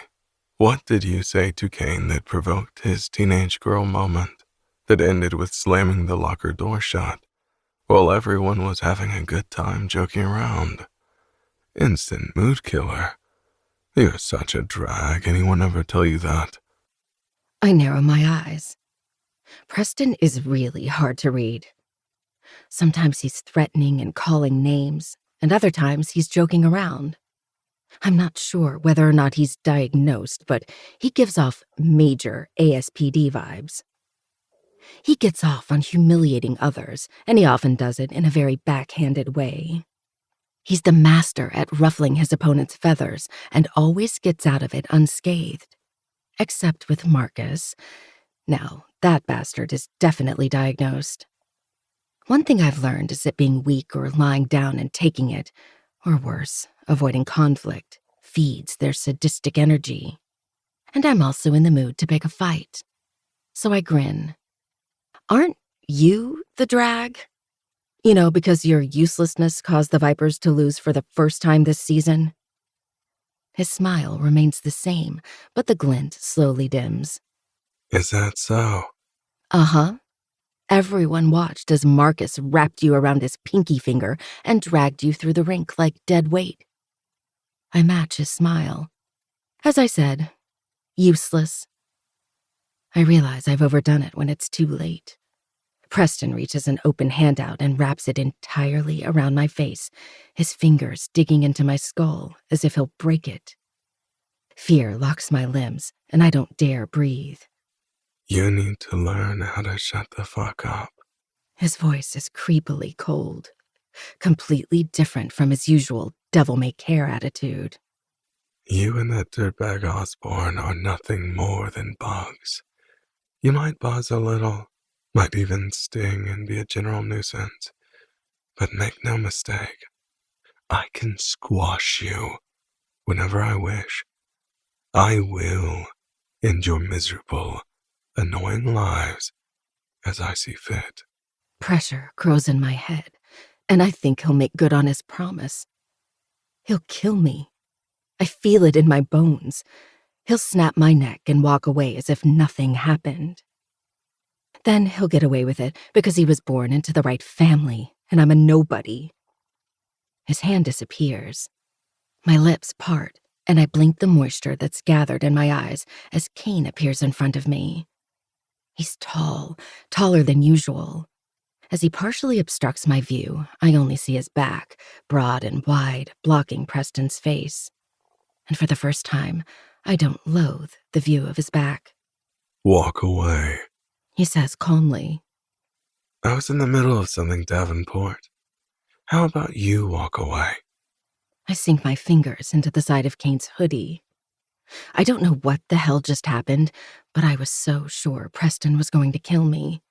what did you say to Kane that provoked his teenage girl moment, that ended with slamming the locker door shut, while everyone was having a good time joking around? Instant mood killer. You're such a drag. Anyone ever tell you that? I narrow my eyes. Preston is really hard to read. Sometimes he's threatening and calling names, and other times he's joking around. I'm not sure whether or not he's diagnosed, but he gives off major ASPD vibes. He gets off on humiliating others, and he often does it in a very backhanded way. He's the master at ruffling his opponent's feathers and always gets out of it unscathed. Except with Marcus. Now, that bastard is definitely diagnosed. One thing I've learned is that being weak or lying down and taking it, or worse, avoiding conflict, feeds their sadistic energy. And I'm also in the mood to pick a fight. So I grin. Aren't you the drag? You know, because your uselessness caused the Vipers to lose for the first time this season. His smile remains the same, but the glint slowly dims. Is that so? Uh-huh. Everyone watched as Marcus wrapped you around his pinky finger and dragged you through the rink like dead weight. I match his smile. As I said, useless. I realize I've overdone it when it's too late. Preston reaches an open hand out and wraps it entirely around my face, his fingers digging into my skull as if he'll break it. Fear locks my limbs, and I don't dare breathe. You need to learn how to shut the fuck up. His voice is creepily cold, completely different from his usual devil-may-care attitude. You and that dirtbag Osborne are nothing more than bugs. You might buzz a little, might even sting and be a general nuisance. But make no mistake, I can squash you whenever I wish. I will end your miserable, annoying lives as I see fit. Pressure grows in my head, and I think he'll make good on his promise. He'll kill me. I feel it in my bones. He'll snap my neck and walk away as if nothing happened. Then he'll get away with it because he was born into the right family, and I'm a nobody. His hand disappears. My lips part, and I blink the moisture that's gathered in my eyes as Kane appears in front of me. He's tall, taller than usual. As he partially obstructs my view, I only see his back, broad and wide, blocking Preston's face. And for the first time, I don't loathe the view of his back. Walk away, He says calmly. I was in the middle of something, Davenport. How about you walk away? I sink my fingers into the side of Kane's hoodie. I don't know what the hell just happened, but I was so sure Preston was going to kill me.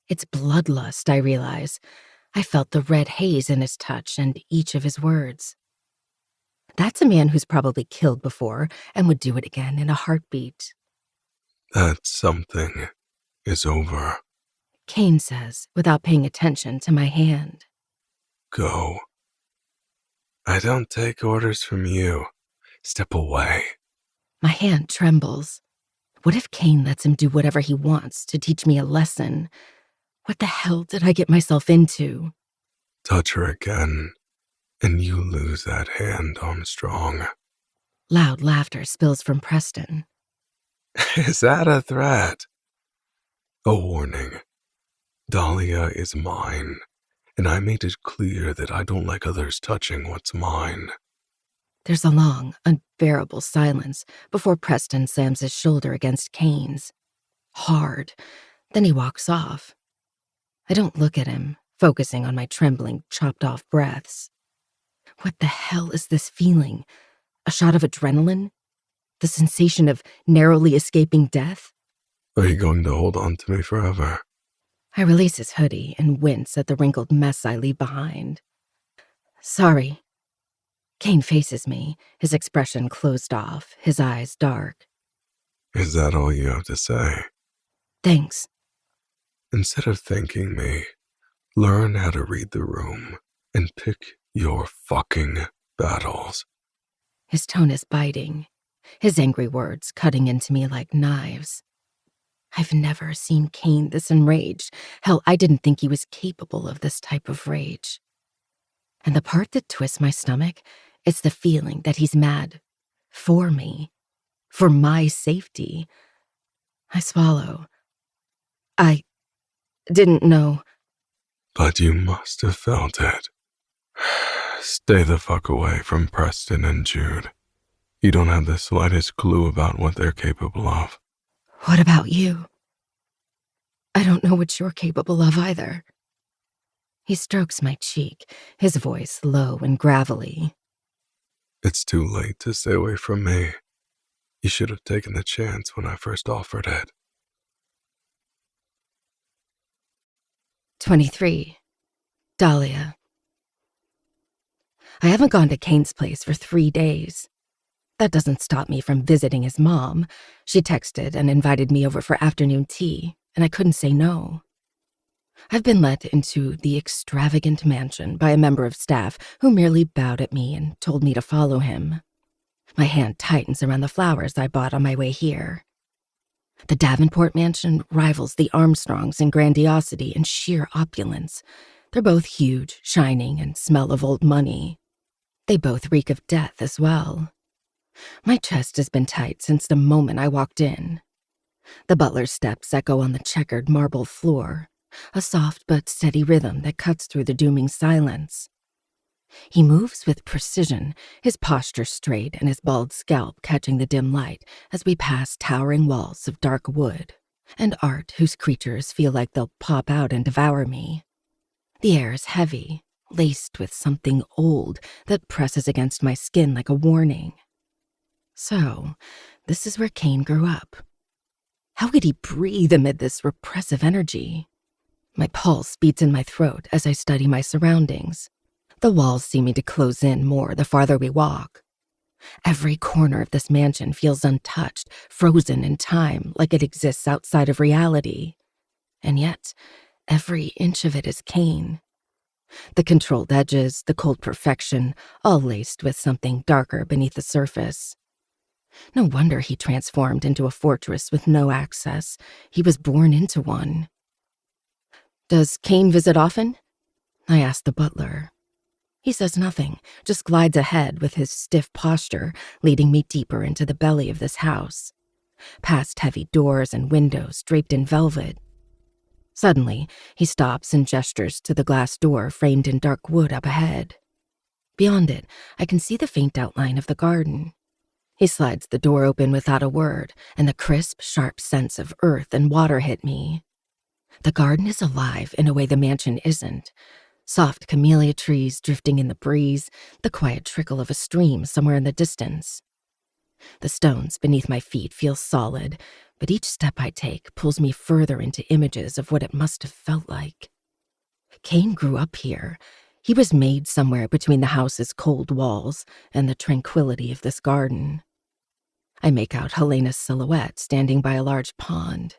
It's bloodlust, I realize. I felt the red haze in his touch and each of his words. That's a man who's probably killed before and would do it again in a heartbeat. That something is over. Kane says, without paying attention to my hand. Go. I don't take orders from you. Step away. My hand trembles. What if Kane lets him do whatever he wants to teach me a lesson? What the hell did I get myself into? Touch her again, and you lose that hand, Armstrong. Loud laughter spills from Preston. Is that a threat? A warning. Dahlia is mine, and I made it clear that I don't like others touching what's mine. There's a long, unbearable silence before Preston slams his shoulder against Kane's. Hard. Then he walks off. I don't look at him, focusing on my trembling, chopped-off breaths. What the hell is this feeling? A shot of adrenaline? The sensation of narrowly escaping death? Are you going to hold on to me forever? I release his hoodie and wince at the wrinkled mess I leave behind. Sorry. Kane faces me, his expression closed off, his eyes dark. Is that all you have to say? Thanks. Instead of thanking me, learn how to read the room and pick your fucking battles. His tone is biting, his angry words cutting into me like knives. I've never seen Kane this enraged. Hell, I didn't think he was capable of this type of rage. And the part that twists my stomach is the feeling that he's mad. For me. For my safety. I swallow. I didn't know. But you must have felt it. Stay the fuck away from Preston and Jude. You don't have the slightest clue about what they're capable of. What about you? I don't know what you're capable of either. He strokes my cheek, his voice low and gravelly. It's too late to stay away from me. You should have taken the chance when I first offered it. 23. Dahlia. I haven't gone to Kane's place for 3 days. That doesn't stop me from visiting his mom. She texted and invited me over for afternoon tea, and I couldn't say no. I've been let into the extravagant mansion by a member of staff who merely bowed at me and told me to follow him. My hand tightens around the flowers I bought on my way here. The Davenport mansion rivals the Armstrongs in grandiosity and sheer opulence. They're both huge, shining, and smell of old money. They both reek of death as well. My chest has been tight since the moment I walked in. The butler's steps echo on the checkered marble floor, a soft but steady rhythm that cuts through the dooming silence. He moves with precision, his posture straight and his bald scalp catching the dim light as we pass towering walls of dark wood and art whose creatures feel like they'll pop out and devour me. The air is heavy, laced with something old that presses against my skin like a warning. So, this is where Kane grew up. How could he breathe amid this repressive energy? My pulse beats in my throat as I study my surroundings. The walls seem to close in more the farther we walk. Every corner of this mansion feels untouched, frozen in time, like it exists outside of reality. And yet, every inch of it is Kane. The controlled edges, the cold perfection, all laced with something darker beneath the surface. No wonder he transformed into a fortress with no access. He was born into one. Does Kane visit often? I asked the butler. He says nothing, just glides ahead with his stiff posture, leading me deeper into the belly of this house, past heavy doors and windows draped in velvet. Suddenly, he stops and gestures to the glass door framed in dark wood up ahead. Beyond it, I can see the faint outline of the garden. He slides the door open without a word, and the crisp, sharp sense of earth and water hit me. The garden is alive in a way the mansion isn't. Soft camellia trees drifting in the breeze, the quiet trickle of a stream somewhere in the distance. The stones beneath my feet feel solid, but each step I take pulls me further into images of what it must have felt like. Kane grew up here. He was made somewhere between the house's cold walls and the tranquility of this garden. I make out Helena's silhouette standing by a large pond.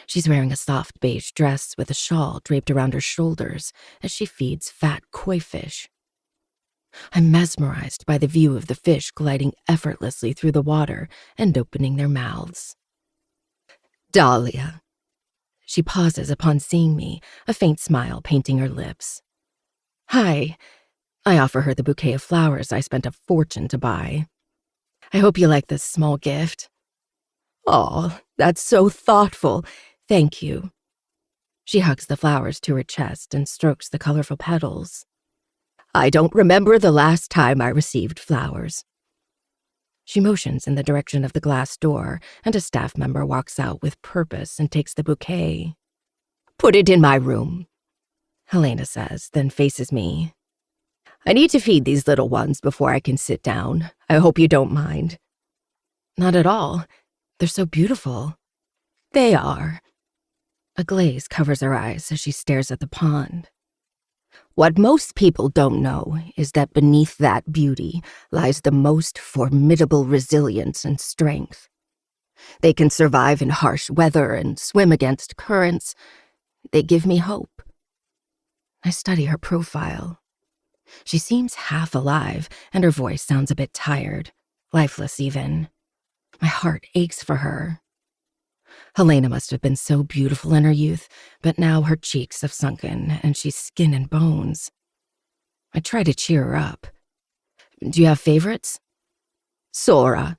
She's wearing a soft beige dress with a shawl draped around her shoulders as she feeds fat koi fish. I'm mesmerized by the view of the fish gliding effortlessly through the water and opening their mouths. Dahlia. She pauses upon seeing me, a faint smile painting her lips. Hi. I offer her the bouquet of flowers I spent a fortune to buy. I hope you like this small gift. Aw, that's so thoughtful. Thank you. She hugs the flowers to her chest and strokes the colorful petals. I don't remember the last time I received flowers. She motions in the direction of the glass door, and a staff member walks out with purpose and takes the bouquet. Put it in my room, Helena says, then faces me. I need to feed these little ones before I can sit down. I hope you don't mind. Not at all. They're so beautiful. They are. A glaze covers her eyes as she stares at the pond. What most people don't know is that beneath that beauty lies the most formidable resilience and strength. They can survive in harsh weather and swim against currents. They give me hope. I study her profile. She seems half alive, and her voice sounds a bit tired, lifeless even. My heart aches for her. Helena must have been so beautiful in her youth, but now her cheeks have sunken, and she's skin and bones. I try to cheer her up. Do you have favorites? Sora.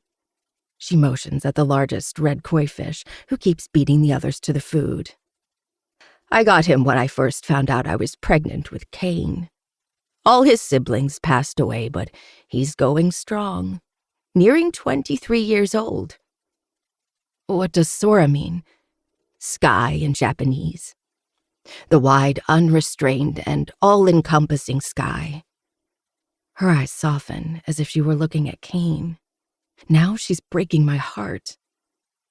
She motions at the largest red koi fish, who keeps beating the others to the food. I got him when I first found out I was pregnant with Kane. All his siblings passed away, but he's going strong. Nearing 23 years old. What does Sora mean? Sky in Japanese. The wide, unrestrained, and all-encompassing sky. Her eyes soften as if she were looking at Kane. Now she's breaking my heart.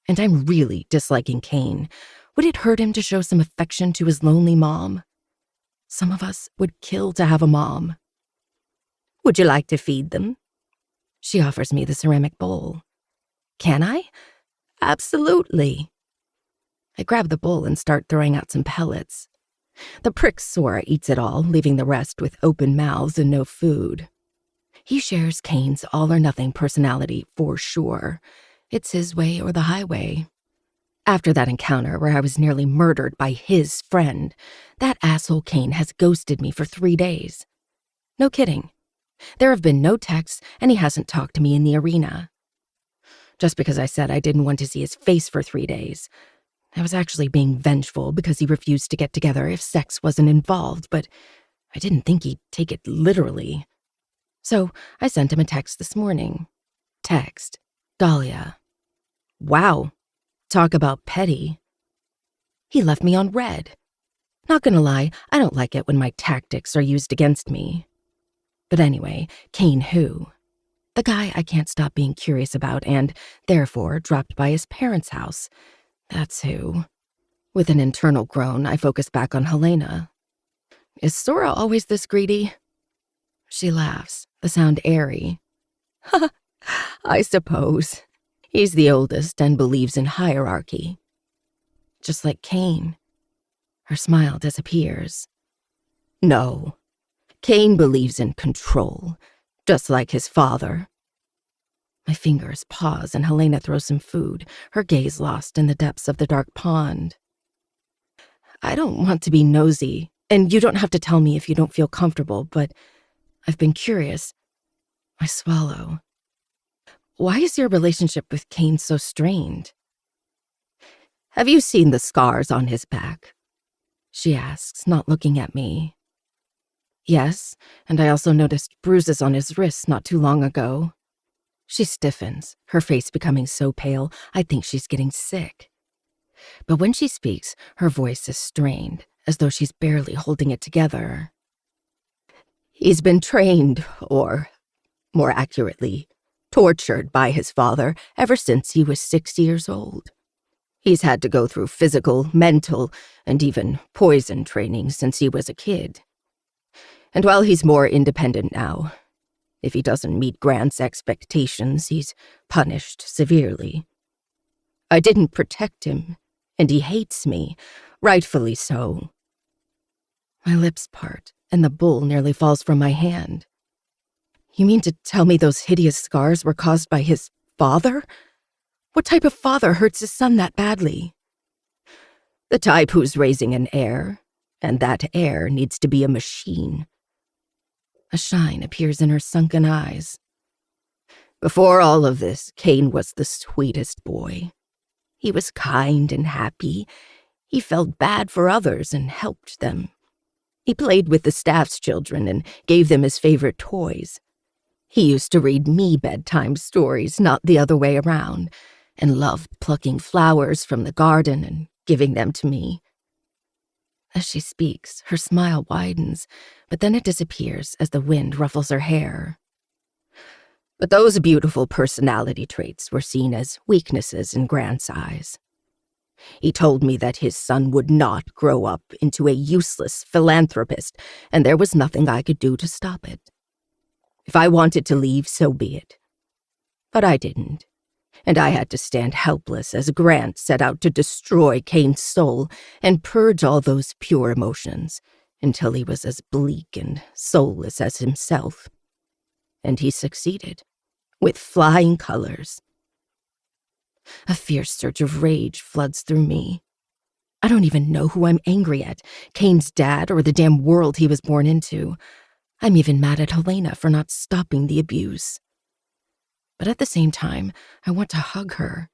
And I'm really disliking Kane. Would it hurt him to show some affection to his lonely mom? Some of us would kill to have a mom. Would you like to feed them? She offers me the ceramic bowl. Can I? Absolutely. I grab the bowl and start throwing out some pellets. The prick Sora eats it all, leaving the rest with open mouths and no food. He shares Kane's all-or-nothing personality for sure. It's his way or the highway. After that encounter where I was nearly murdered by his friend, that asshole Kane has ghosted me for 3 days. No kidding. There have been no texts, and he hasn't talked to me in the arena. Just because I said I didn't want to see his face for 3 days. I was actually being vengeful because he refused to get together if sex wasn't involved, but I didn't think he'd take it literally. So I sent him a text this morning. Text, Dahlia. Wow, talk about petty. He left me on red. Not gonna lie, I don't like it when my tactics are used against me. But anyway, Kane who? The guy I can't stop being curious about and, therefore, dropped by his parents' house. That's who. With an internal groan, I focus back on Helena. Is Sora always this greedy? She laughs, the sound airy. I suppose. He's the oldest and believes in hierarchy. Just like Kane. Her smile disappears. No. Kane believes in control, just like his father. My fingers pause and Helena throws some food, her gaze lost in the depths of the dark pond. I don't want to be nosy, and you don't have to tell me if you don't feel comfortable, but I've been curious. I swallow. Why is your relationship with Kane so strained? Have you seen the scars on his back? She asks, not looking at me. Yes, and I also noticed bruises on his wrists not too long ago. She stiffens, her face becoming so pale, I think she's getting sick. But when she speaks, her voice is strained, as though she's barely holding it together. He's been trained, or, more accurately, tortured by his father ever since he was 6 years old. He's had to go through physical, mental, and even poison training since he was a kid. And while he's more independent now, if he doesn't meet Grant's expectations, he's punished severely. I didn't protect him, and he hates me, rightfully so. My lips part, and the bowl nearly falls from my hand. You mean to tell me those hideous scars were caused by his father? What type of father hurts his son that badly? The type who's raising an heir, and that heir needs to be a machine. A shine appears in her sunken eyes. Before all of this, Kane was the sweetest boy. He was kind and happy. He felt bad for others and helped them. He played with the staff's children and gave them his favorite toys. He used to read me bedtime stories, not the other way around, and loved plucking flowers from the garden and giving them to me. As she speaks, her smile widens, but then it disappears as the wind ruffles her hair. But those beautiful personality traits were seen as weaknesses in Grant's eyes. He told me that his son would not grow up into a useless philanthropist, and there was nothing I could do to stop it. If I wanted to leave, so be it. But I didn't, and I had to stand helpless as Grant set out to destroy Kane's soul and purge all those pure emotions until he was as bleak and soulless as himself. And he succeeded, with flying colors. A fierce surge of rage floods through me. I don't even know who I'm angry at, Kane's dad or the damn world he was born into. I'm even mad at Helena for not stopping the abuse. But at the same time, I want to hug her.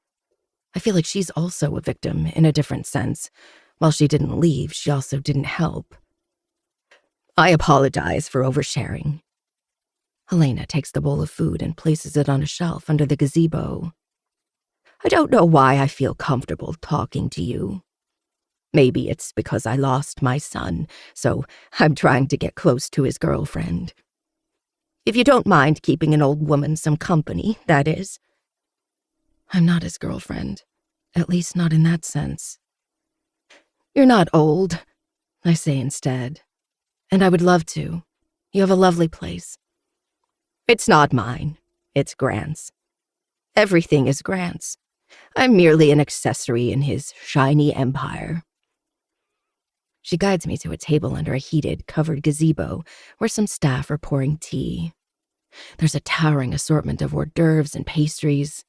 I feel like she's also a victim in a different sense. While she didn't leave, she also didn't help. I apologize for oversharing. Helena takes the bowl of food and places it on a shelf under the gazebo. I don't know why I feel comfortable talking to you. Maybe it's because I lost my son, so I'm trying to get close to his girlfriend. If you don't mind keeping an old woman some company, that is. I'm not his girlfriend, at least not in that sense. You're not old, I say instead, and I would love to. You have a lovely place. It's not mine. It's Grant's. Everything is Grant's. I'm merely an accessory in his shiny empire. She guides me to a table under a heated, covered gazebo where some staff are pouring tea. There's a towering assortment of hors d'oeuvres and pastries.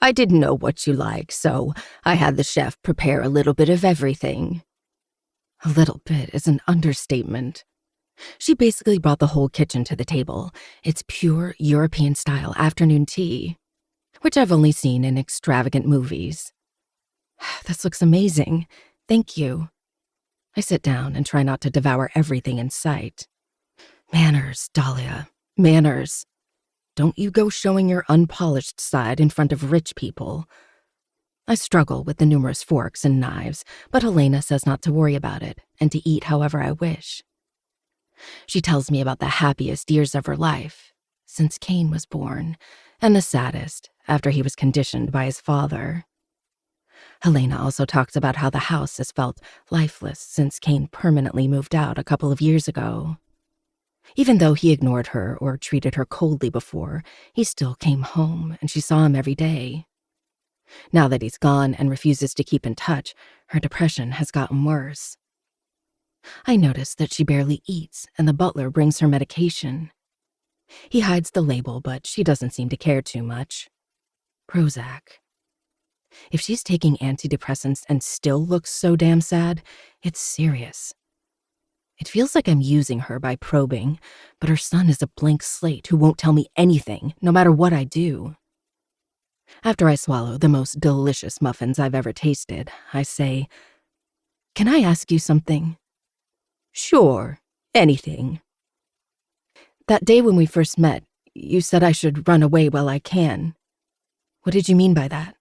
I didn't know what you like, so I had the chef prepare a little bit of everything. A little bit is an understatement. She basically brought the whole kitchen to the table. It's pure European-style afternoon tea, which I've only seen in extravagant movies. This looks amazing. Thank you. I sit down and try not to devour everything in sight. Manners, Dahlia. Manners. Don't you go showing your unpolished side in front of rich people. I struggle with the numerous forks and knives, but Helena says not to worry about it and to eat however I wish. She tells me about the happiest years of her life, since Kane was born, and the saddest after he was conditioned by his father. Helena also talks about how the house has felt lifeless since Kane permanently moved out a couple of years ago. Even though he ignored her or treated her coldly before, he still came home and she saw him every day. Now that he's gone and refuses to keep in touch, her depression has gotten worse. I notice that she barely eats and the butler brings her medication. He hides the label, but she doesn't seem to care too much. Prozac. If she's taking antidepressants and still looks so damn sad, it's serious. It feels like I'm using her by probing, but her son is a blank slate who won't tell me anything, no matter what I do. After I swallow the most delicious muffins I've ever tasted, I say, "Can I ask you something?" "Sure, anything." That day when we first met, you said I should run away while I can. What did you mean by that?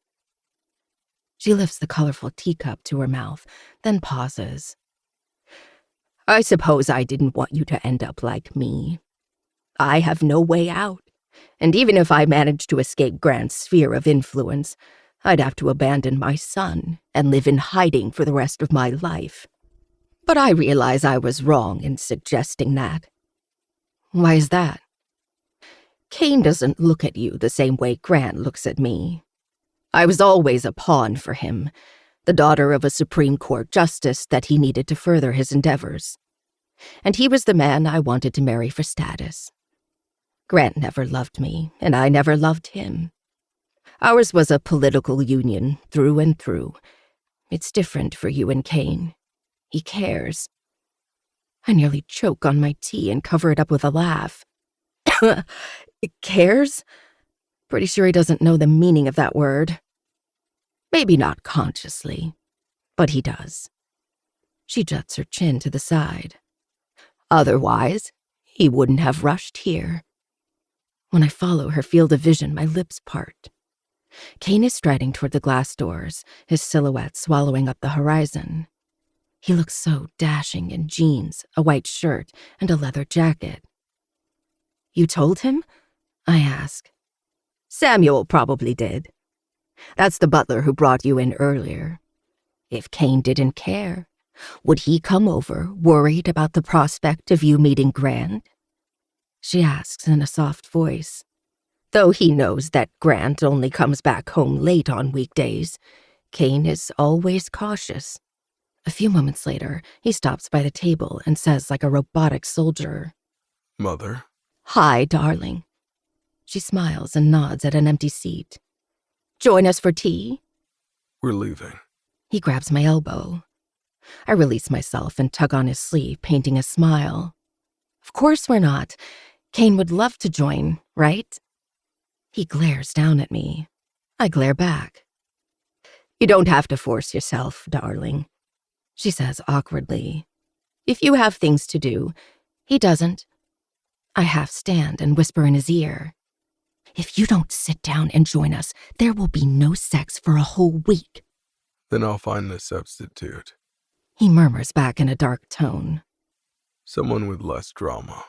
She lifts the colorful teacup to her mouth, then pauses. I suppose I didn't want you to end up like me. I have no way out, and even if I managed to escape Grant's sphere of influence, I'd have to abandon my son and live in hiding for the rest of my life. But I realize I was wrong in suggesting that. Why is that? Kane doesn't look at you the same way Grant looks at me. I was always a pawn for him, the daughter of a Supreme Court justice that he needed to further his endeavors. And he was the man I wanted to marry for status. Grant never loved me, and I never loved him. Ours was a political union through and through. It's different for you and Kane. He cares. I nearly choke on my tea and cover it up with a laugh. Cares? Pretty sure he doesn't know the meaning of that word. Maybe not consciously, but he does. She juts her chin to the side. Otherwise, he wouldn't have rushed here. When I follow her field of vision, my lips part. Kane is striding toward the glass doors, his silhouette swallowing up the horizon. He looks so dashing in jeans, a white shirt, and a leather jacket. You told him? I ask. Samuel probably did. That's the butler who brought you in earlier. If Kane didn't care, would he come over, worried about the prospect of you meeting Grant? She asks in a soft voice. Though he knows that Grant only comes back home late on weekdays, Kane is always cautious. A few moments later, he stops by the table and says like a robotic soldier, Mother? Hi, darling. She smiles and nods at an empty seat. Join us for tea? We're leaving. He grabs my elbow. I release myself and tug on his sleeve, painting a smile. Of course we're not. Kane would love to join, right? He glares down at me. I glare back. You don't have to force yourself, darling, she says awkwardly. If you have things to do, he doesn't. I half stand and whisper in his ear. If you don't sit down and join us, there will be no sex for a whole week. Then I'll find a substitute. He murmurs back in a dark tone. Someone with less drama.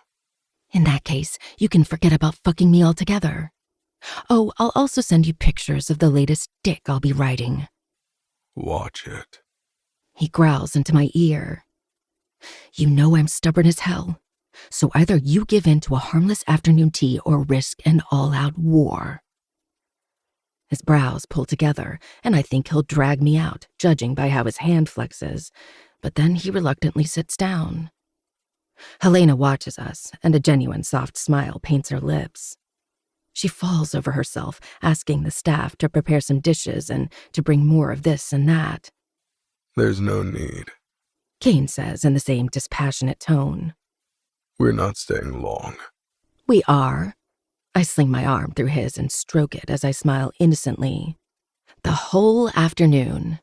In that case, you can forget about fucking me altogether. Oh, I'll also send you pictures of the latest dick I'll be writing. Watch it. He growls into my ear. You know I'm stubborn as hell. So either you give in to a harmless afternoon tea or risk an all-out war. His brows pull together, and I think he'll drag me out, judging by how his hand flexes, but then he reluctantly sits down. Helena watches us, and a genuine soft smile paints her lips. She falls over herself, asking the staff to prepare some dishes and to bring more of this and that. There's no need. Kane says in the same dispassionate tone. We're not staying long. We are. I sling my arm through his and stroke it as I smile innocently. The whole afternoon.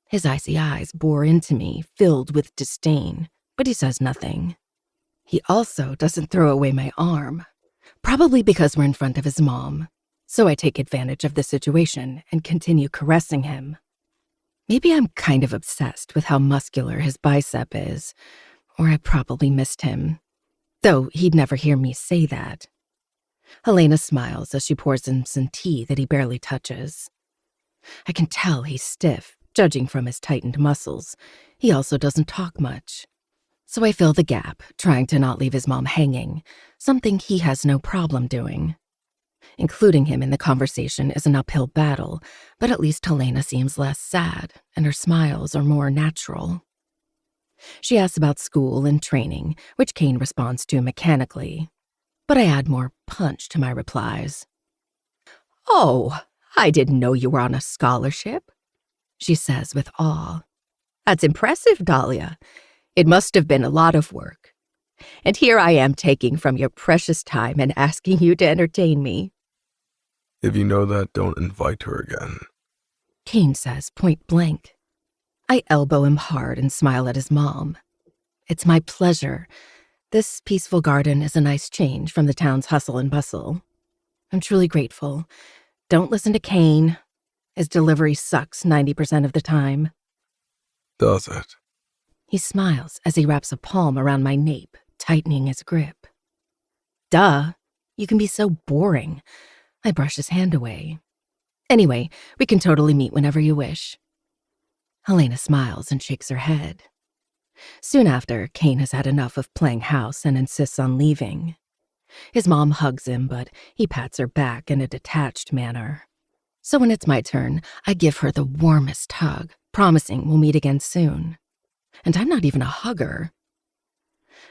His icy eyes bore into me, filled with disdain, but he says nothing. He also doesn't throw away my arm, probably because we're in front of his mom, so I take advantage of the situation and continue caressing him. Maybe I'm kind of obsessed with how muscular his bicep is, or I probably missed him, though he'd never hear me say that. Helena smiles as she pours him some tea that he barely touches. I can tell he's stiff, judging from his tightened muscles. He also doesn't talk much. So I fill the gap, trying to not leave his mom hanging, something he has no problem doing. Including him in the conversation is an uphill battle, but at least Helena seems less sad, and her smiles are more natural. She asks about school and training, which Kane responds to mechanically. But I add more punch to my replies. "Oh, I didn't know you were on a scholarship," she says with awe. "That's impressive, Dahlia. It must have been a lot of work. And here I am taking from your precious time and asking you to entertain me." If you know that, don't invite her again. Kane says point blank. I elbow him hard and smile at his mom. It's my pleasure. This peaceful garden is a nice change from the town's hustle and bustle. I'm truly grateful. Don't listen to Kane. His delivery sucks 90% of the time. Does it? He smiles as he wraps a palm around my nape, tightening his grip. Duh, you can be so boring. I brush his hand away. Anyway, we can totally meet whenever you wish. Helena smiles and shakes her head. Soon after, Kane has had enough of playing house and insists on leaving. His mom hugs him, but he pats her back in a detached manner. So when it's my turn, I give her the warmest hug, promising we'll meet again soon. And I'm not even a hugger.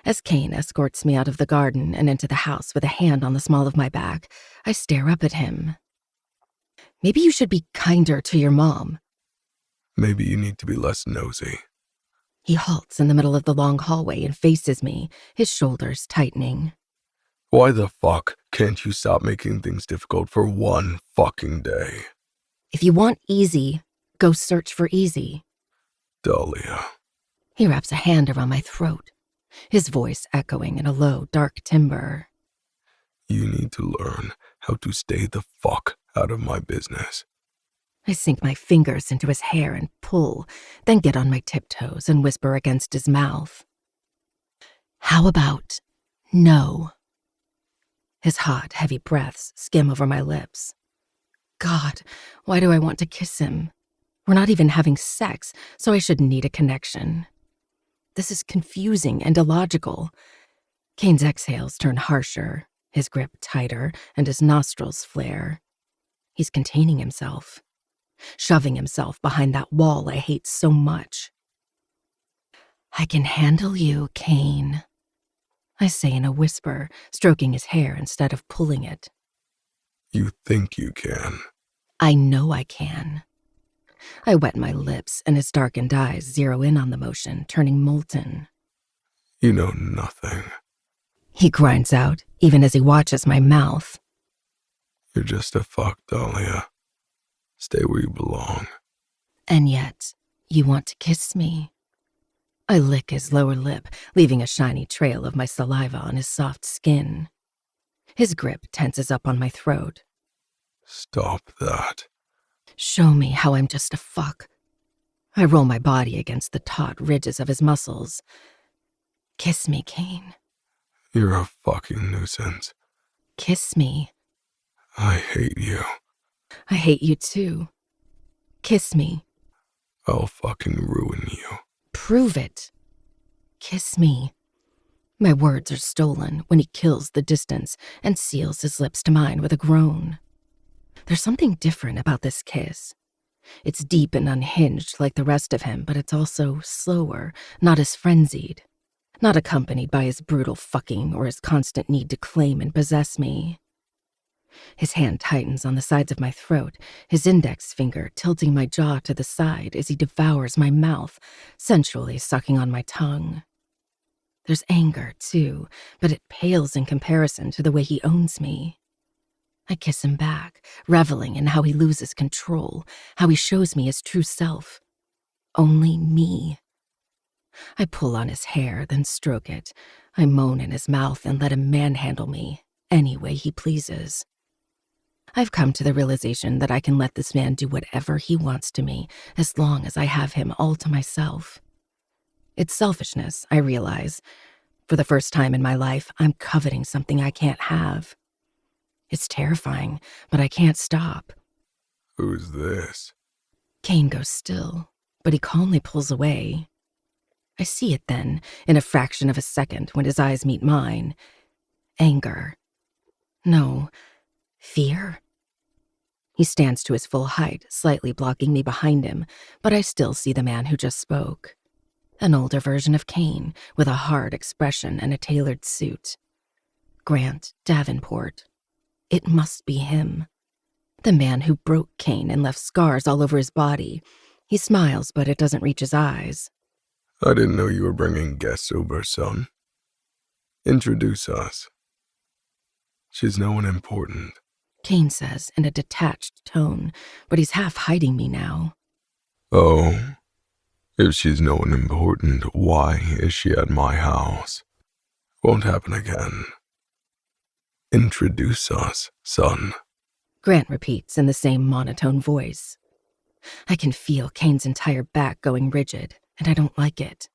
As Kane escorts me out of the garden and into the house with a hand on the small of my back, I stare up at him. Maybe you should be kinder to your mom. Maybe you need to be less nosy. He halts in the middle of the long hallway and faces me, his shoulders tightening. Why the fuck can't you stop making things difficult for one fucking day? If you want easy, go search for easy. Dahlia. He wraps a hand around my throat, his voice echoing in a low, dark timbre. You need to learn how to stay the fuck out of my business. I sink my fingers into his hair and pull, then get on my tiptoes and whisper against his mouth. How about no? His hot, heavy breaths skim over my lips. God, why do I want to kiss him? We're not even having sex, so I shouldn't need a connection. This is confusing and illogical. Kane's exhales turn harsher, his grip tighter, and his nostrils flare. He's containing himself, shoving himself behind that wall I hate so much. I can handle you, Kane, I say in a whisper, stroking his hair instead of pulling it. You think you can. I know I can. I wet my lips, and his darkened eyes zero in on the motion, turning molten. You know nothing. He grinds out, even as he watches my mouth. You're just a fuck, Dahlia. Stay where you belong. And yet, you want to kiss me. I lick his lower lip, leaving a shiny trail of my saliva on his soft skin. His grip tenses up on my throat. Stop that. Show me how I'm just a fuck. I roll my body against the taut ridges of his muscles. Kiss me, Kane. You're a fucking nuisance. Kiss me. I hate you. I hate you too. Kiss me. I'll fucking ruin you. Prove it. Kiss me. My words are stolen when he kills the distance and seals his lips to mine with a groan. There's something different about this kiss. It's deep and unhinged like the rest of him, but it's also slower, not as frenzied, not accompanied by his brutal fucking or his constant need to claim and possess me. His hand tightens on the sides of my throat, his index finger tilting my jaw to the side as he devours my mouth, sensually sucking on my tongue. There's anger, too, but it pales in comparison to the way he owns me. I kiss him back, reveling in how he loses control, how he shows me his true self. Only me. I pull on his hair, then stroke it. I moan in his mouth and let him manhandle me, any way he pleases. I've come to the realization that I can let this man do whatever he wants to me, as long as I have him all to myself. It's selfishness, I realize. For the first time in my life, I'm coveting something I can't have. It's terrifying, but I can't stop. Who's this? Kane goes still, but he calmly pulls away. I see it then, in a fraction of a second, when his eyes meet mine. Anger. No, fear. He stands to his full height, slightly blocking me behind him, but I still see the man who just spoke. An older version of Kane, with a hard expression and a tailored suit. Grant Davenport. It must be him. The man who broke Kane and left scars all over his body. He smiles, but it doesn't reach his eyes. I didn't know you were bringing guests over, son. Introduce us. She's no one important. Kane says in a detached tone, but he's half hiding me now. Oh, if she's no one important, why is she at my house? Won't happen again. Introduce us, son. Grant repeats in the same monotone voice. I can feel Kane's entire back going rigid, and I don't like it.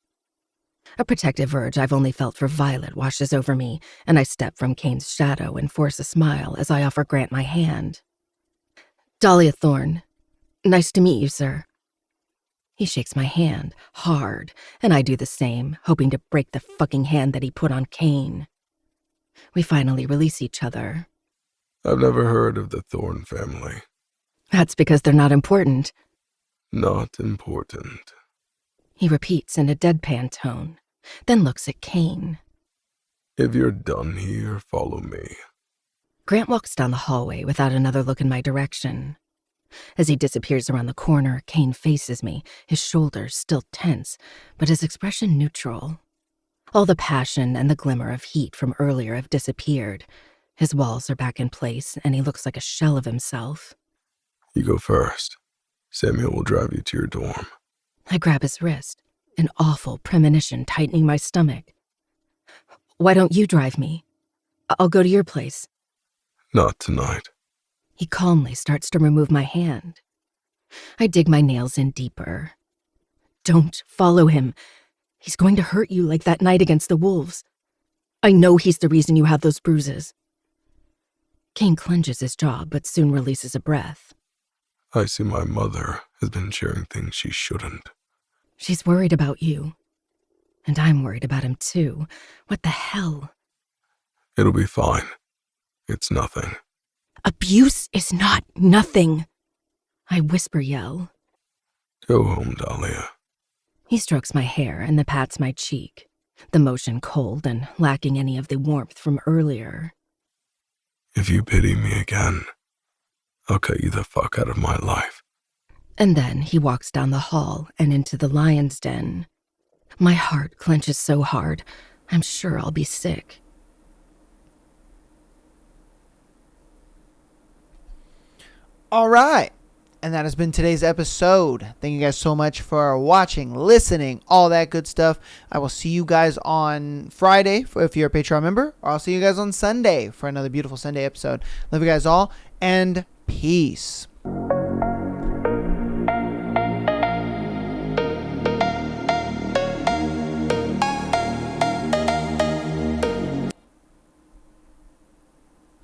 A protective urge I've only felt for Violet washes over me, and I step from Kane's shadow and force a smile as I offer Grant my hand. Dahlia Thorne. Nice to meet you, sir. He shakes my hand, hard, and I do the same, hoping to break the fucking hand that he put on Kane. We finally release each other. I've never heard of the Thorne family. That's because they're not important. Not important. He repeats in a deadpan tone, then looks at Kane. If you're done here, follow me. Grant walks down the hallway without another look in my direction. As he disappears around the corner, Kane faces me, his shoulders still tense, but his expression neutral. All the passion and the glimmer of heat from earlier have disappeared. His walls are back in place, and he looks like a shell of himself. You go first. Samuel will drive you to your dorm. I grab his wrist, an awful premonition tightening my stomach. Why don't you drive me? I'll go to your place. Not tonight. He calmly starts to remove my hand. I dig my nails in deeper. Don't follow him. He's going to hurt you like that night against the wolves. I know he's the reason you have those bruises. Kane clenches his jaw, but soon releases a breath. I see my mother has been sharing things she shouldn't. She's worried about you. And I'm worried about him too. What the hell? It'll be fine. It's nothing. Abuse is not nothing. I whisper yell. Go home, Dahlia. He strokes my hair and then pats my cheek, the motion cold and lacking any of the warmth from earlier. If you pity me again, I'll cut you the fuck out of my life. And then he walks down the hall and into the lion's den. My heart clenches so hard, I'm sure I'll be sick. All right. And that has been today's episode. Thank you guys so much for watching, listening, all that good stuff. I will see you guys on Friday if you're a Patreon member, or I'll see you guys on Sunday for another beautiful Sunday episode. Love you guys all, and peace.